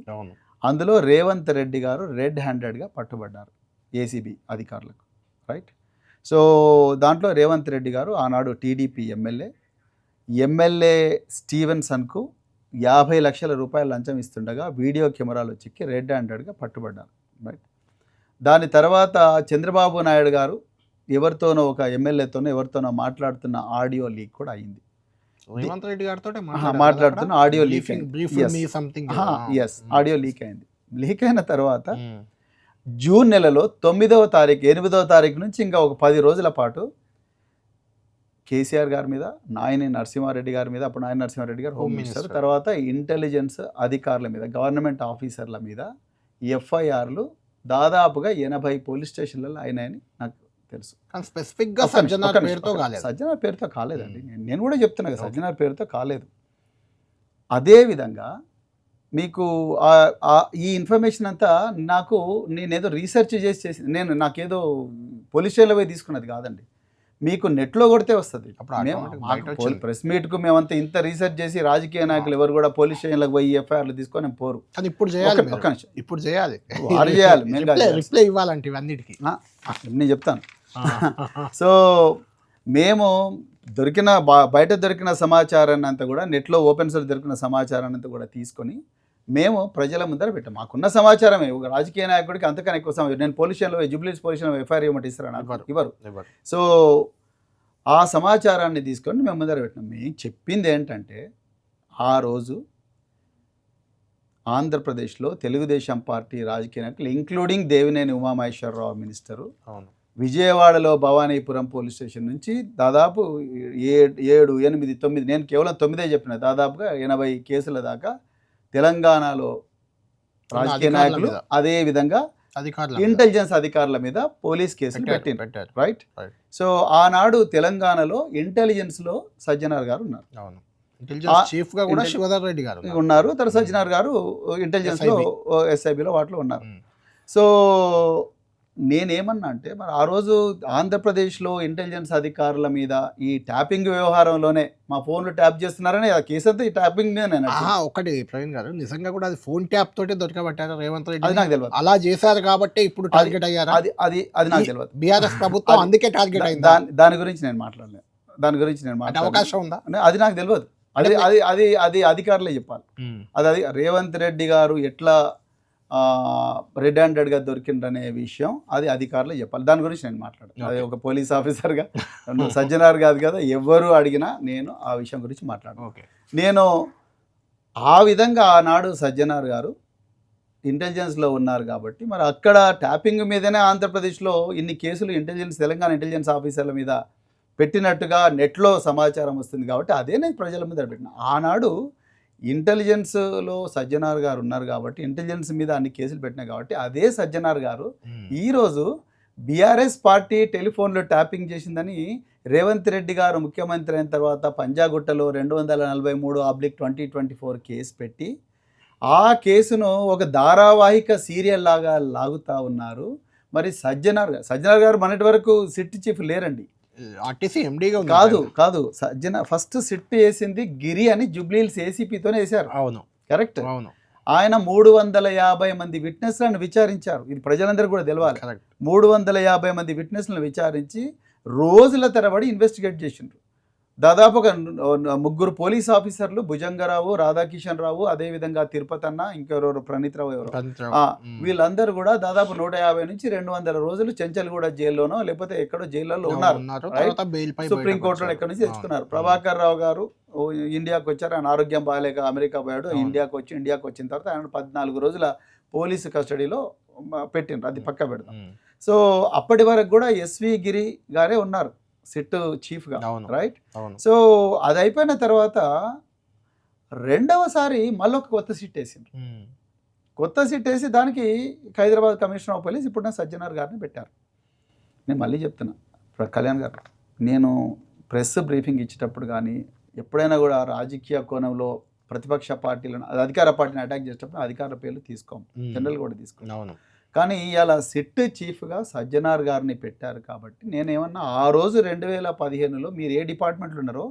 అందులో రేవంత్ రెడ్డి గారు రెడ్ హ్యాండెడ్గా పట్టుబడ్డారు ఏసీబీ అధికారులకు, రైట్? సో దాంట్లో రేవంత్ రెడ్డి గారు ఆనాడు టీడీపీ ఎమ్మెల్యే స్టీవెన్సన్కు 50 లక్షల రూపాయలు లంచం ఇస్తుండగా వీడియో కెమెరాలో చిక్కి రెడ్ హ్యాండెడ్గా పట్టుబడ్డారు, రైట్? దాని తర్వాత చంద్రబాబు నాయుడు గారు ఎవరితోనో, ఒక ఎమ్మెల్యేతోనో ఎవరితోనో మాట్లాడుతున్న ఆడియో లీక్ కూడా అయింది. రేవంత్ రెడ్డి గారితో మాట్లాడుతున్న ఆడియో లీక్ ఆడియో లీక్ అయింది. లీక్ అయిన తర్వాత జూన్ నెలలో 9వ తారీఖు 8వ తారీఖు నుంచి ఇంకా ఒక 10 రోజుల పాటు కేసీఆర్ గారి మీద, నాయని నరసింహారెడ్డి గారి మీద, అప్పుడు నాయని నరసింహారెడ్డి గారు హోమ్ మినిస్టర్, తర్వాత ఇంటెలిజెన్స్ అధికారుల మీద, గవర్నమెంట్ ఆఫీసర్ల మీద ఎఫ్ఐఆర్లు దాదాపుగా 80 పోలీస్ స్టేషన్లలో అయినాయని నాకు తెలుసు. స్పెసిఫిక్గా సజ్జనార్ పేరుతో కాలేదండి. నేను కూడా చెప్తున్నా కదా, సజ్జనార్ పేరుతో కాలేదు. అదేవిధంగా మీకు ఈ ఇన్ఫర్మేషన్ అంతా నేనేదో రీసెర్చ్ చేసి నాకేదో పోలీస్ స్టేషన్లో పోయి తీసుకున్నది కాదండి. మీకు నెట్లో కొడితే వస్తుంది. ప్రెస్ మీట్కు మేమంతా ఇంత రీసెర్చ్ చేసి రాజకీయ నాయకులు ఎవరు కూడా పోలీస్ స్టేషన్లకు పోయి ఎఫ్ఐఆర్లు తీసుకొని పోరు. ఇప్పుడు చేయాలి, వారు చేయాలి, రిప్లై ఇవ్వాలంటే ఇవన్నిటికీ నేను చెప్తాను. సో మేము బయట దొరికిన సమాచారాన్ని అంతా కూడా, నెట్లో ఓపెన్ సోర్స్ దొరికిన సమాచారాన్ని అంతా కూడా తీసుకొని మేము ప్రజల ముందర పెట్టాం. మాకున్న సమాచారమే. ఒక రాజకీయ నాయకుడికి అంతకన్నా ఎక్కువ సమాచారం. నేను పోలీస్ స్టేషన్లో జూబ్లీహిల్స్ పోలీస్ స్టేషన్లో ఎఫ్ఐఆర్ ఇవ్వమంటే ఇస్తారా? ఇవ్వరు. సో ఆ సమాచారాన్ని తీసుకొని మేము ముందర పెట్టినాం. మేము చెప్పింది ఏంటంటే, ఆ రోజు ఆంధ్రప్రదేశ్లో తెలుగుదేశం పార్టీ రాజకీయ నాయకులు, ఇంక్లూడింగ్ దేవినేని ఉమామహేశ్వరరావు మినిస్టరు, విజయవాడలో భవానీపురం పోలీస్ స్టేషన్ నుంచి దాదాపు 7, 8, 9, నేను కేవలం 9 చెప్పిన, దాదాపుగా 80 కేసుల దాకా తెలంగాణలో రాజకీయ నాయకులు, అదే విధంగా ఇంటెలిజెన్స్ అధికారుల మీద పోలీస్ కేసులు పెట్టారు, రైట్? సో ఆనాడు తెలంగాణలో ఇంటెలిజెన్స్లో సజ్జనార్ గారు ఉన్నారు, ఉన్నారు. తర్వాత సజ్జనార్ గారు ఇంటెలిజెన్స్లో ఎస్ఐబిలో వాటిలో ఉన్నారు. సో నేనేమన్నా అంటే, మరి ఆ రోజు ఆంధ్రప్రదేశ్లో ఇంటెలిజెన్స్ అధికారుల మీద ఈ ట్యాపింగ్ వ్యవహారంలోనే మా ఫోన్లు ట్యాప్ చేస్తున్నారని ఆ కేసు అంతా ఈ ట్యాపింగ్ మీద. ఒకటి ప్రవీణ్ గారు, నిజంగా కూడా అది ఫోన్ ట్యాప్ తోటే దొరకబట్టారు రేవంత్ రెడ్డి? అది నాకు తెలియదు. అలా చేశారు కాబట్టి ఇప్పుడు టార్గెట్ అయ్యారు. అది నాకు తెలియదు. బీఆర్ఎస్ ప్రభుత్వం అందుకే టార్గెట్ అయింది. దాని గురించి నేను మాట్లాడలేదు. అవకాశం ఉందా? అది నాకు తెలియదు. అది అధికారులే చెప్పాలి. అది రేవంత్ రెడ్డి గారు ఎట్లా రెడ్ హ్యాండెడ్గా దొరికిందనే విషయం అది అధికారులు చెప్పాలి. దాని గురించి నేను మాట్లాడాను. అది ఒక పోలీస్ ఆఫీసర్గా, సజ్జనార్ కాదు కదా, ఎవరు అడిగినా నేను ఆ విషయం గురించి మాట్లాడాను. నేను ఆ విధంగా ఆనాడు సజ్జనార్ గారు ఇంటెలిజెన్స్లో ఉన్నారు కాబట్టి, మరి అక్కడ ట్యాపింగ్ మీదనే ఆంధ్రప్రదేశ్లో ఇన్ని కేసులు తెలంగాణ ఇంటెలిజెన్స్ ఆఫీసర్ల మీద పెట్టినట్టుగా నెట్లో సమాచారం వస్తుంది కాబట్టి అదే నేను ప్రజల మీద పెట్టిన. ఆనాడు ఇంటెలిజెన్స్లో సజ్జనార్ గారు ఉన్నారు కాబట్టి, ఇంటెలిజెన్స్ మీద అన్ని కేసులు పెట్టినాయి కాబట్టి, అదే సజ్జనార్ గారు ఈరోజు బీఆర్ఎస్ పార్టీ టెలిఫోన్లో ట్యాపింగ్ చేసిందని రేవంత్ రెడ్డి గారు ముఖ్యమంత్రి అయిన తర్వాత పంజాగుట్టలో 243/2024 కేసు పెట్టి ఆ కేసును ఒక ధారావాహిక సీరియల్ లాగా లాగుతూ ఉన్నారు. మరి సజ్జనార్ గారు మొన్నటి వరకు సిట్ చీఫ్ లేరండి, ఆర్టీసీ ఎండీగా కాదు ఫస్ట్ సిట్ వేసింది గిరి అని జూబ్లీహిల్స్ ఏసీపీతోనే వేశారు. అవును, కరెక్ట్. అవును. ఆయన 350 మంది విట్నెస్లను విచారించారు. ఇది ప్రజలందరూ కూడా తెలవాలి. 350 మంది విట్నెస్లను విచారించి రోజుల తరబడి ఇన్వెస్టిగేట్ చేసిండ్రు. దాదాపు ఒక 3 పోలీస్ ఆఫీసర్లు, భుజంగరావు, రాధాకిషన్ రావు, అదేవిధంగా తిరుపతి అన్న, ఇంకెవరెవరు ప్రణీత్ రావు ఎవరు, వీళ్ళందరూ కూడా దాదాపు 150 నుంచి 200 రోజులు చెంచల్గూడ జైల్లోనో లేకపోతే ఎక్కడో జైళ్ళలో ఉన్నారు. సుప్రీంకోర్టులో ఎక్కడి నుంచి తెచ్చుకున్నారు. ప్రభాకర్ రావు గారు ఇండియాకి వచ్చారు. ఆయన ఆరోగ్యం బాగాలేక అమెరికా పోయాడు. ఇండియాకి వచ్చిన తర్వాత ఆయన 14 రోజుల పోలీసు కస్టడీలో పెట్టిండ్రు. అది పక్క పెడతాం. సో అప్పటి వరకు కూడా ఎస్వి గిరి గారే ఉన్నారు సిట్ చీఫ్గా, రైట్. సో అది అయిపోయిన తర్వాత రెండవసారి మళ్ళీ ఒక కొత్త సిట్ వేసిండ్రు. కొత్త సిట్ వేసి దానికి హైదరాబాద్ కమిషనర్ ఆఫ్ పోలీస్ ఇప్పుడు సజ్జనార్ గారిని పెట్టారు. నేను మళ్ళీ చెప్తున్నా, కళ్యాణ్ గారు, నేను ప్రెస్ బ్రీఫింగ్ ఇచ్చేటప్పుడు కానీ ఎప్పుడైనా కూడా రాజకీయ కోణంలో ప్రతిపక్ష పార్టీలను, అధికార పార్టీని అటాక్ చేసేటప్పుడు అధికార పేర్లు తీసుకోము, జనరల్ కూడా తీసుకోము. కానీ ఇవాళ సిట్ చీఫ్గా సజ్జనార్ గారిని పెట్టారు కాబట్టి నేనేమన్నా ఆ రోజు 2015లో మీరు ఏ డిపార్ట్మెంట్లో ఉన్నారో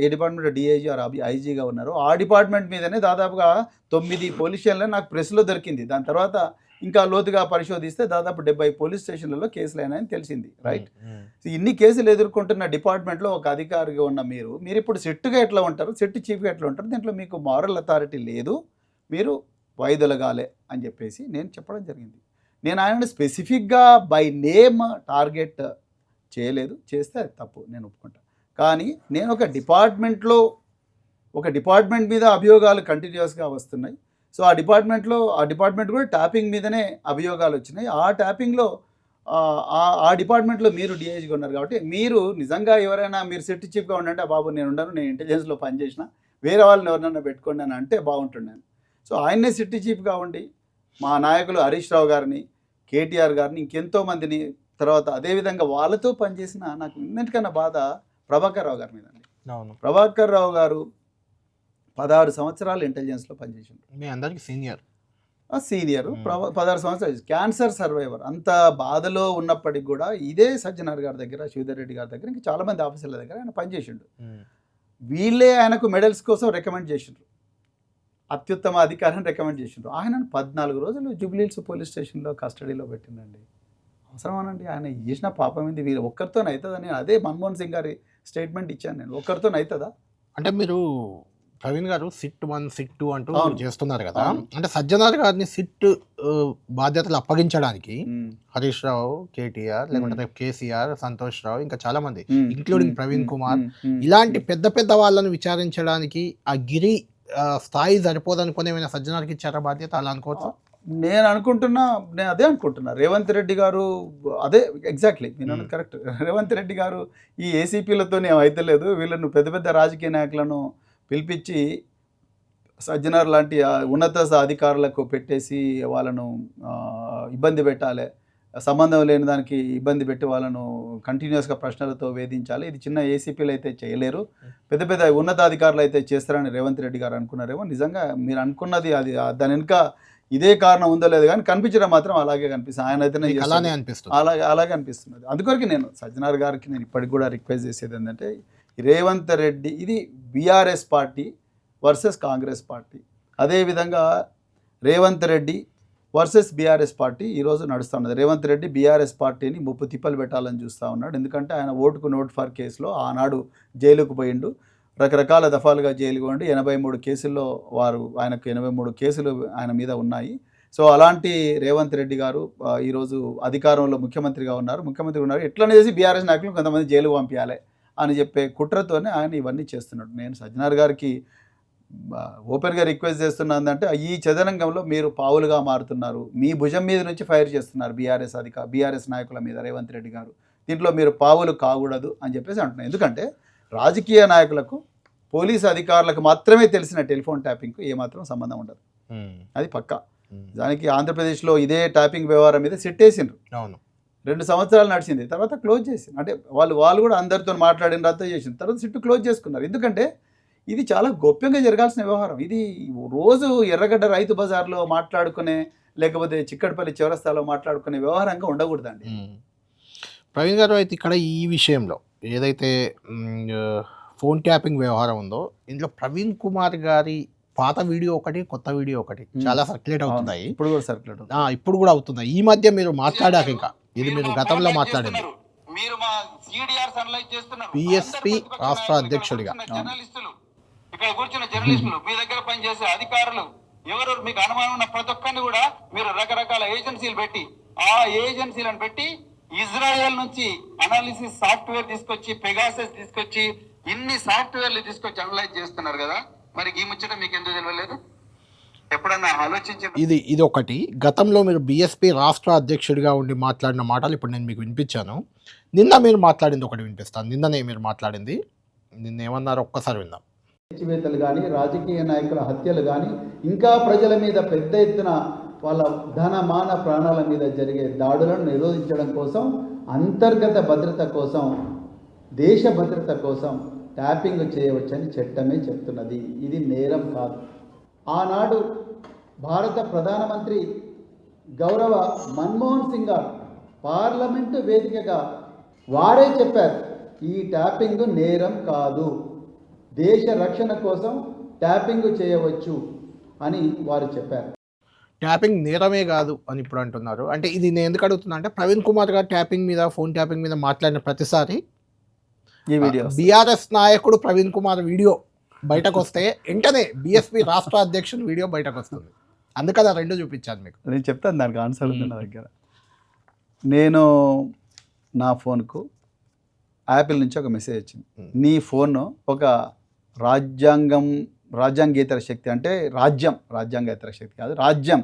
ఏ డిపార్ట్మెంట్లో డిఐజీ ఆర్ ఐజీగా ఉన్నారో ఆ డిపార్ట్మెంట్ మీదనే దాదాపుగా 9 పోలీస్ స్టేషన్లు నాకు ప్రెస్లో దొరికింది. దాని తర్వాత ఇంకా లోతుగా పరిశోధిస్తే దాదాపు 70 పోలీస్ స్టేషన్లలో కేసులు అయినాయని తెలిసింది, రైట్. ఇన్ని కేసులు ఎదుర్కొంటున్న డిపార్ట్మెంట్లో ఒక అధికారిగా ఉన్న మీరు ఇప్పుడు సిట్గా ఎట్లా ఉంటారు, సిట్ చీఫ్గా ఎట్లా ఉంటారు, దీంట్లో మీకు మారల్ అథారిటీ లేదు, మీరు వైదొలగాలే అని చెప్పేసి నేను చెప్పడం జరిగింది. నేను ఆయనను స్పెసిఫిక్గా బై నేమ్ టార్గెట్ చేయలేదు, చేస్తే అది తప్పు, నేను ఒప్పుకుంటా. కానీ నేను ఒక డిపార్ట్మెంట్ మీద అభియోగాలు కంటిన్యూస్గా వస్తున్నాయి. సో ఆ డిపార్ట్మెంట్ కూడా ట్యాపింగ్ మీదనే అభియోగాలు వచ్చినాయి. ఆ ట్యాపింగ్లో ఆ డిపార్ట్మెంట్లో మీరు డిఐజీగా ఉన్నారు కాబట్టి మీరు నిజంగా ఎవరైనా మీరు సిట్ చీఫ్గా ఉండంటే బాబు నేను ఉండను, నేను ఇంటెలిజెన్స్లో పనిచేసిన, వేరే వాళ్ళని ఎవరినైనా పెట్టుకోండి అని అంటే బాగుంటున్నాను. సో ఆయన్నే సిట్ చీఫ్గా ఉండి మా నాయకులు హరీష్ రావు గారిని, కేటీఆర్ గారిని, ఇంకెంతో మందిని, తర్వాత అదేవిధంగా వాళ్ళతో పనిచేసిన నాకు అన్నిటికన్నా బాధ ప్రభాకర్ రావు గారి మీద అండి. ప్రభాకర్ రావు గారు 16 సంవత్సరాలు ఇంటెలిజెన్స్లో పనిచేసిండు. మీ అందరికీ సీనియర్ 16 సంవత్సరాలు క్యాన్సర్ సర్వైవర్. అంత బాధలో ఉన్నప్పటికి కూడా ఇదే సజ్జనార్ గారి దగ్గర, శ్రీధర్ రెడ్డి గారి దగ్గర, ఇంకా చాలామంది ఆఫీసర్ల దగ్గర ఆయన పనిచేసిండు. వీళ్ళే ఆయనకు మెడల్స్ కోసం రికమెండ్ చేసిండ్రు, అత్యుత్తమ అధికారిని రికమెండ్ చేసిండ్రు. ఆయనను 14 రోజులు జూబ్లీహిల్స్ పోలీస్ స్టేషన్లో కస్టడీలో పెట్టిందండి. అవసరమానండి? ఆయన చేసిన పాపం ఏంది? వీళ్ళు ఒక్కరితో అవుతుందని అదే మన్మోహన్ సింగ్ గారి స్టేట్మెంట్ ఇచ్చాను నేను. ఒక్కరితో అవుతుందా? అంటే మీరు ప్రవీణ్ గారు సిట్ 1 సిట్ 2 అంటూ చేస్తున్నారు కదా, అంటే సజ్జనార్ గారిని సిట్ బాధ్యతలు అప్పగించడానికి హరీష్ రావు, కేటీఆర్, లేకుంటే కేసీఆర్, సంతోష్ రావు, ఇంకా చాలా మంది ఇంక్లూడింగ్ ప్రవీణ్ కుమార్, ఇలాంటి పెద్ద పెద్ద వాళ్ళను విచారించడానికి ఆ గిరి స్థాయి సరిపోదనుకుని ఏమైనా సజ్జనార్కి ఇచ్చారా బాధ్యత? అలా అనుకోవచ్చు. నేను అదే అనుకుంటున్నా. రేవంత్ రెడ్డి గారు అదే ఎగ్జాక్ట్లీ మీరు అన్నది కరెక్ట్. రేవంత్ రెడ్డి గారు ఈ ఏసీపీలతో అయితే లేదు, వీళ్ళను పెద్ద పెద్ద రాజకీయ నాయకులను పిలిపించి సజ్జనార్ లాంటి ఉన్నత అధికారులకు పెట్టేసి వాళ్ళను ఇబ్బంది పెట్టాలి, సంబంధం లేని దానికి ఇబ్బంది పెట్టి వాళ్ళను కంటిన్యూస్గా ప్రశ్నలతో వేధించాలి. ఇది చిన్న ఏసీపీలు అయితే చేయలేరు, పెద్ద పెద్ద ఉన్నతాధికారులు అయితే చేస్తారని రేవంత్ రెడ్డి గారు అనుకున్నారేమో. నిజంగా మీరు అనుకున్నది అది దాని వెనుక ఇదే కారణం ఉందో లేదు కానీ కనిపించడం మాత్రం అలాగే కనిపిస్తుంది. ఆయన అయితేనే అలానే అనిపిస్తుంది, అలాగే అనిపిస్తున్నది. అందుకొరకు నేను సజ్జనార్ గారికి నేను ఇప్పటికి కూడా రిక్వెస్ట్ చేసేది ఏంటంటే, రేవంత్ రెడ్డి ఇది BRS party versus Congress party, అదేవిధంగా Revanth Reddy versus BRS party ఈరోజు నడుస్తూ ఉన్నది. రేవంత్ రెడ్డి బీఆర్ఎస్ పార్టీని ముప్పు తిప్పలు పెట్టాలని చూస్తూ ఉన్నాడు. ఎందుకంటే ఆయన ఓటుకు నోట్ ఫర్ కేసులో ఆనాడు జైలుకు పోయిండు, రకరకాల దఫాలుగా జైలుకు పోయిండు. 83 కేసుల్లో ఆయనకు 83 కేసులు ఆయన మీద ఉన్నాయి. సో అలాంటి రేవంత్ రెడ్డి గారు ఈరోజు అధికారంలో ముఖ్యమంత్రి ఉన్నారు. ఎట్లా చేసి బీఆర్ఎస్ నాయకులు కొంతమంది జైలు పంపించాలి అని చెప్పే కుట్రతోనే ఆయన ఇవన్నీ చేస్తున్నాడు. నేను సజ్జనార్ గారికి ఓపెన్గా రిక్వెస్ట్ చేస్తున్నదంటే, ఈ చదరంగంలో మీరు పావులుగా మారుతున్నారు, మీ భుజం మీద నుంచి ఫైర్ చేస్తున్నారు బీఆర్ఎస్ నాయకుల మీద రేవంత్ రెడ్డి గారు, దీంట్లో మీరు పావులు కాకూడదు అని చెప్పేసి అంటున్నాను. ఎందుకంటే రాజకీయ నాయకులకు, పోలీసు అధికారులకు మాత్రమే తెలిసిన టెలిఫోన్ ట్యాపింగ్కు ఏమాత్రం సంబంధం ఉండదు, అది పక్కా. దానికి ఆంధ్రప్రదేశ్లో ఇదే ట్యాపింగ్ వ్యవహారం మీద సిట్ వేసిండ్రు. అవును, 2 సంవత్సరాలు నడిచింది, తర్వాత క్లోజ్ చేసింది. అంటే వాళ్ళు కూడా అందరితో మాట్లాడిన తర్వాత చేసింది, తర్వాత సిట్టు క్లోజ్ చేసుకున్నారు. ఎందుకంటే ఇది చాలా గోప్యంగా జరగాల్సిన వ్యవహారం. ఇది రోజు ఎర్రగడ్డ రైతు బజార్లో మాట్లాడుకునే, లేకపోతే చిక్కడపల్లి చౌరస్తాలో మాట్లాడుకునే వ్యవహారంగా ఉండకూడదండి. ప్రవీణ్ గారు, అయితే ఇక్కడ ఈ విషయంలో ఏదైతే ఫోన్ ట్యాపింగ్ వ్యవహారం ఉందో, ఇందులో ప్రవీణ్ కుమార్ గారి పాత వీడియో ఒకటి, కొత్త వీడియో ఒకటి చాలా సర్క్యులేట్ అవుతున్నాయి. ఇప్పుడు కూడా సర్క్యులేట్ అవుతుంది. ఇప్పుడు కూడా అవుతున్నాయి. ఈ మధ్య మీరు మాట్లాడాక, ఇంకా ఇది మీరు గతంలో మాట్లాడింది, బిఎస్పి రాష్ట్ర అధ్యక్షుడిగా ఇక్కడ కూర్చున్న జర్నలిస్టులు, మీ దగ్గర పనిచేసే అధికారులు, ఎవరు మీకు అనుమానం ఉన్న ప్రతి ఒక్కరిని కూడా మీరు రకరకాల ఏజెన్సీలు పెట్టి, ఆ ఏజెన్సీలను పెట్టి ఇజ్రాయెల్ నుంచి అనాలిసిస్ సాఫ్ట్వేర్ తీసుకొచ్చి, పెగాసస్ తీసుకొచ్చి, ఇన్ని సాఫ్ట్వేర్లు తీసుకొచ్చి అనలైజ్ చేస్తున్నారు కదా. మరి ఈ ముచ్చట మీకు ఎందుకు తెలియలేదు? ఎప్పుడన్నా ఆలోచించి ఇది ఒకటి. గతంలో మీరు బిఎస్పి రాష్ట్ర అధ్యక్షుడిగా ఉండి మాట్లాడిన మాటలు ఇప్పుడు నేను మీకు వినిపించాను. నిన్న మీరు మాట్లాడింది ఒకటి వినిపిస్తాను. నిన్ననే మీరు మాట్లాడింది, నిన్న ఏమన్నారు ఒక్కసారి విందాం. అణచివేతలు కానీ, రాజకీయ నాయకుల హత్యలు కానీ, ఇంకా ప్రజల మీద పెద్ద ఎత్తున వాళ్ళ ధన మాన ప్రాణాల మీద జరిగే దాడులను నిరోధించడం కోసం, అంతర్గత భద్రత కోసం, దేశ భద్రత కోసం ట్యాపింగ్ చేయవచ్చని చట్టమే చెప్తున్నది. ఇది నేరం కాదు. ఆనాడు భారత ప్రధానమంత్రి గౌరవ మన్మోహన్ సింగ్ గారు పార్లమెంటు వేదికగా వారే చెప్పారు, ఈ ట్యాపింగ్ నేరం కాదు, దేశ రక్షణ కోసం ట్యాపింగ్ చేయవచ్చు అని వారు చెప్పారు. ట్యాపింగ్ నేరమే కాదు అని ఇప్పుడు అంటున్నారు. అంటే ఇది నేను ఎందుకు అడుగుతున్నా అంటే, ప్రవీణ్ కుమార్ గారు ట్యాపింగ్ మీద, ఫోన్ ట్యాపింగ్ మీద మాట్లాడిన ప్రతిసారి ఈ వీడియో బీఆర్ఎస్ నాయకుడు ప్రవీణ్ కుమార్ వీడియో బయటకు వస్తే వెంటనే బిఎస్పి రాష్ట్ర అధ్యక్షుడు వీడియో బయటకు వస్తుంది. అందుకని ఆ రెండు చూపించాను మీకు. నేను చెప్తాను, దానికి ఆన్సర్ ఉంది నా దగ్గర. నేను నా ఫోన్కు యాపిల్ నుంచి ఒక మెసేజ్ వచ్చింది, నీ ఫోన్ ఒక రాజ్యాంగేతర శక్తి, అంటే రాజ్యాంగేతర శక్తి కాదు, రాజ్యం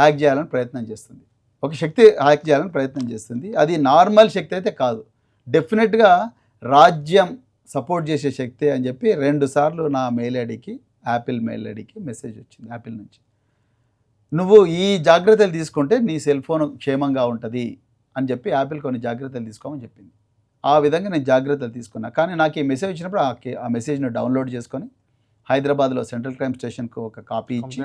హ్యాక్ చేయాలని ప్రయత్నం చేస్తుంది. ఒక శక్తి హ్యాక్ చేయాలని ప్రయత్నం చేస్తుంది. అది నార్మల్ శక్తి అయితే కాదు, డెఫినెట్గా రాజ్యం సపోర్ట్ చేసే శక్తి అని చెప్పి 2 సార్లు నా మెయిల్ ఐడికి, యాపిల్ మెయిల్ ఐడికి మెసేజ్ వచ్చింది యాపిల్ నుంచి. నువ్వు ఈ జాగ్రత్తలు తీసుకుంటే నీ సెల్ ఫోన్ క్షేమంగా ఉంటుంది అని చెప్పి యాపిల్ కొన్ని జాగ్రత్తలు తీసుకోమని చెప్పింది. ఆ విధంగా నేను జాగ్రత్తలు తీసుకున్నా. కానీ నాకు ఈ మెసేజ్ వచ్చినప్పుడు ఆ మెసేజ్ను డౌన్లోడ్ చేసుకొని హైదరాబాద్లో సెంట్రల్ క్రైమ్ స్టేషన్కు ఒక కాపీ ఇచ్చి,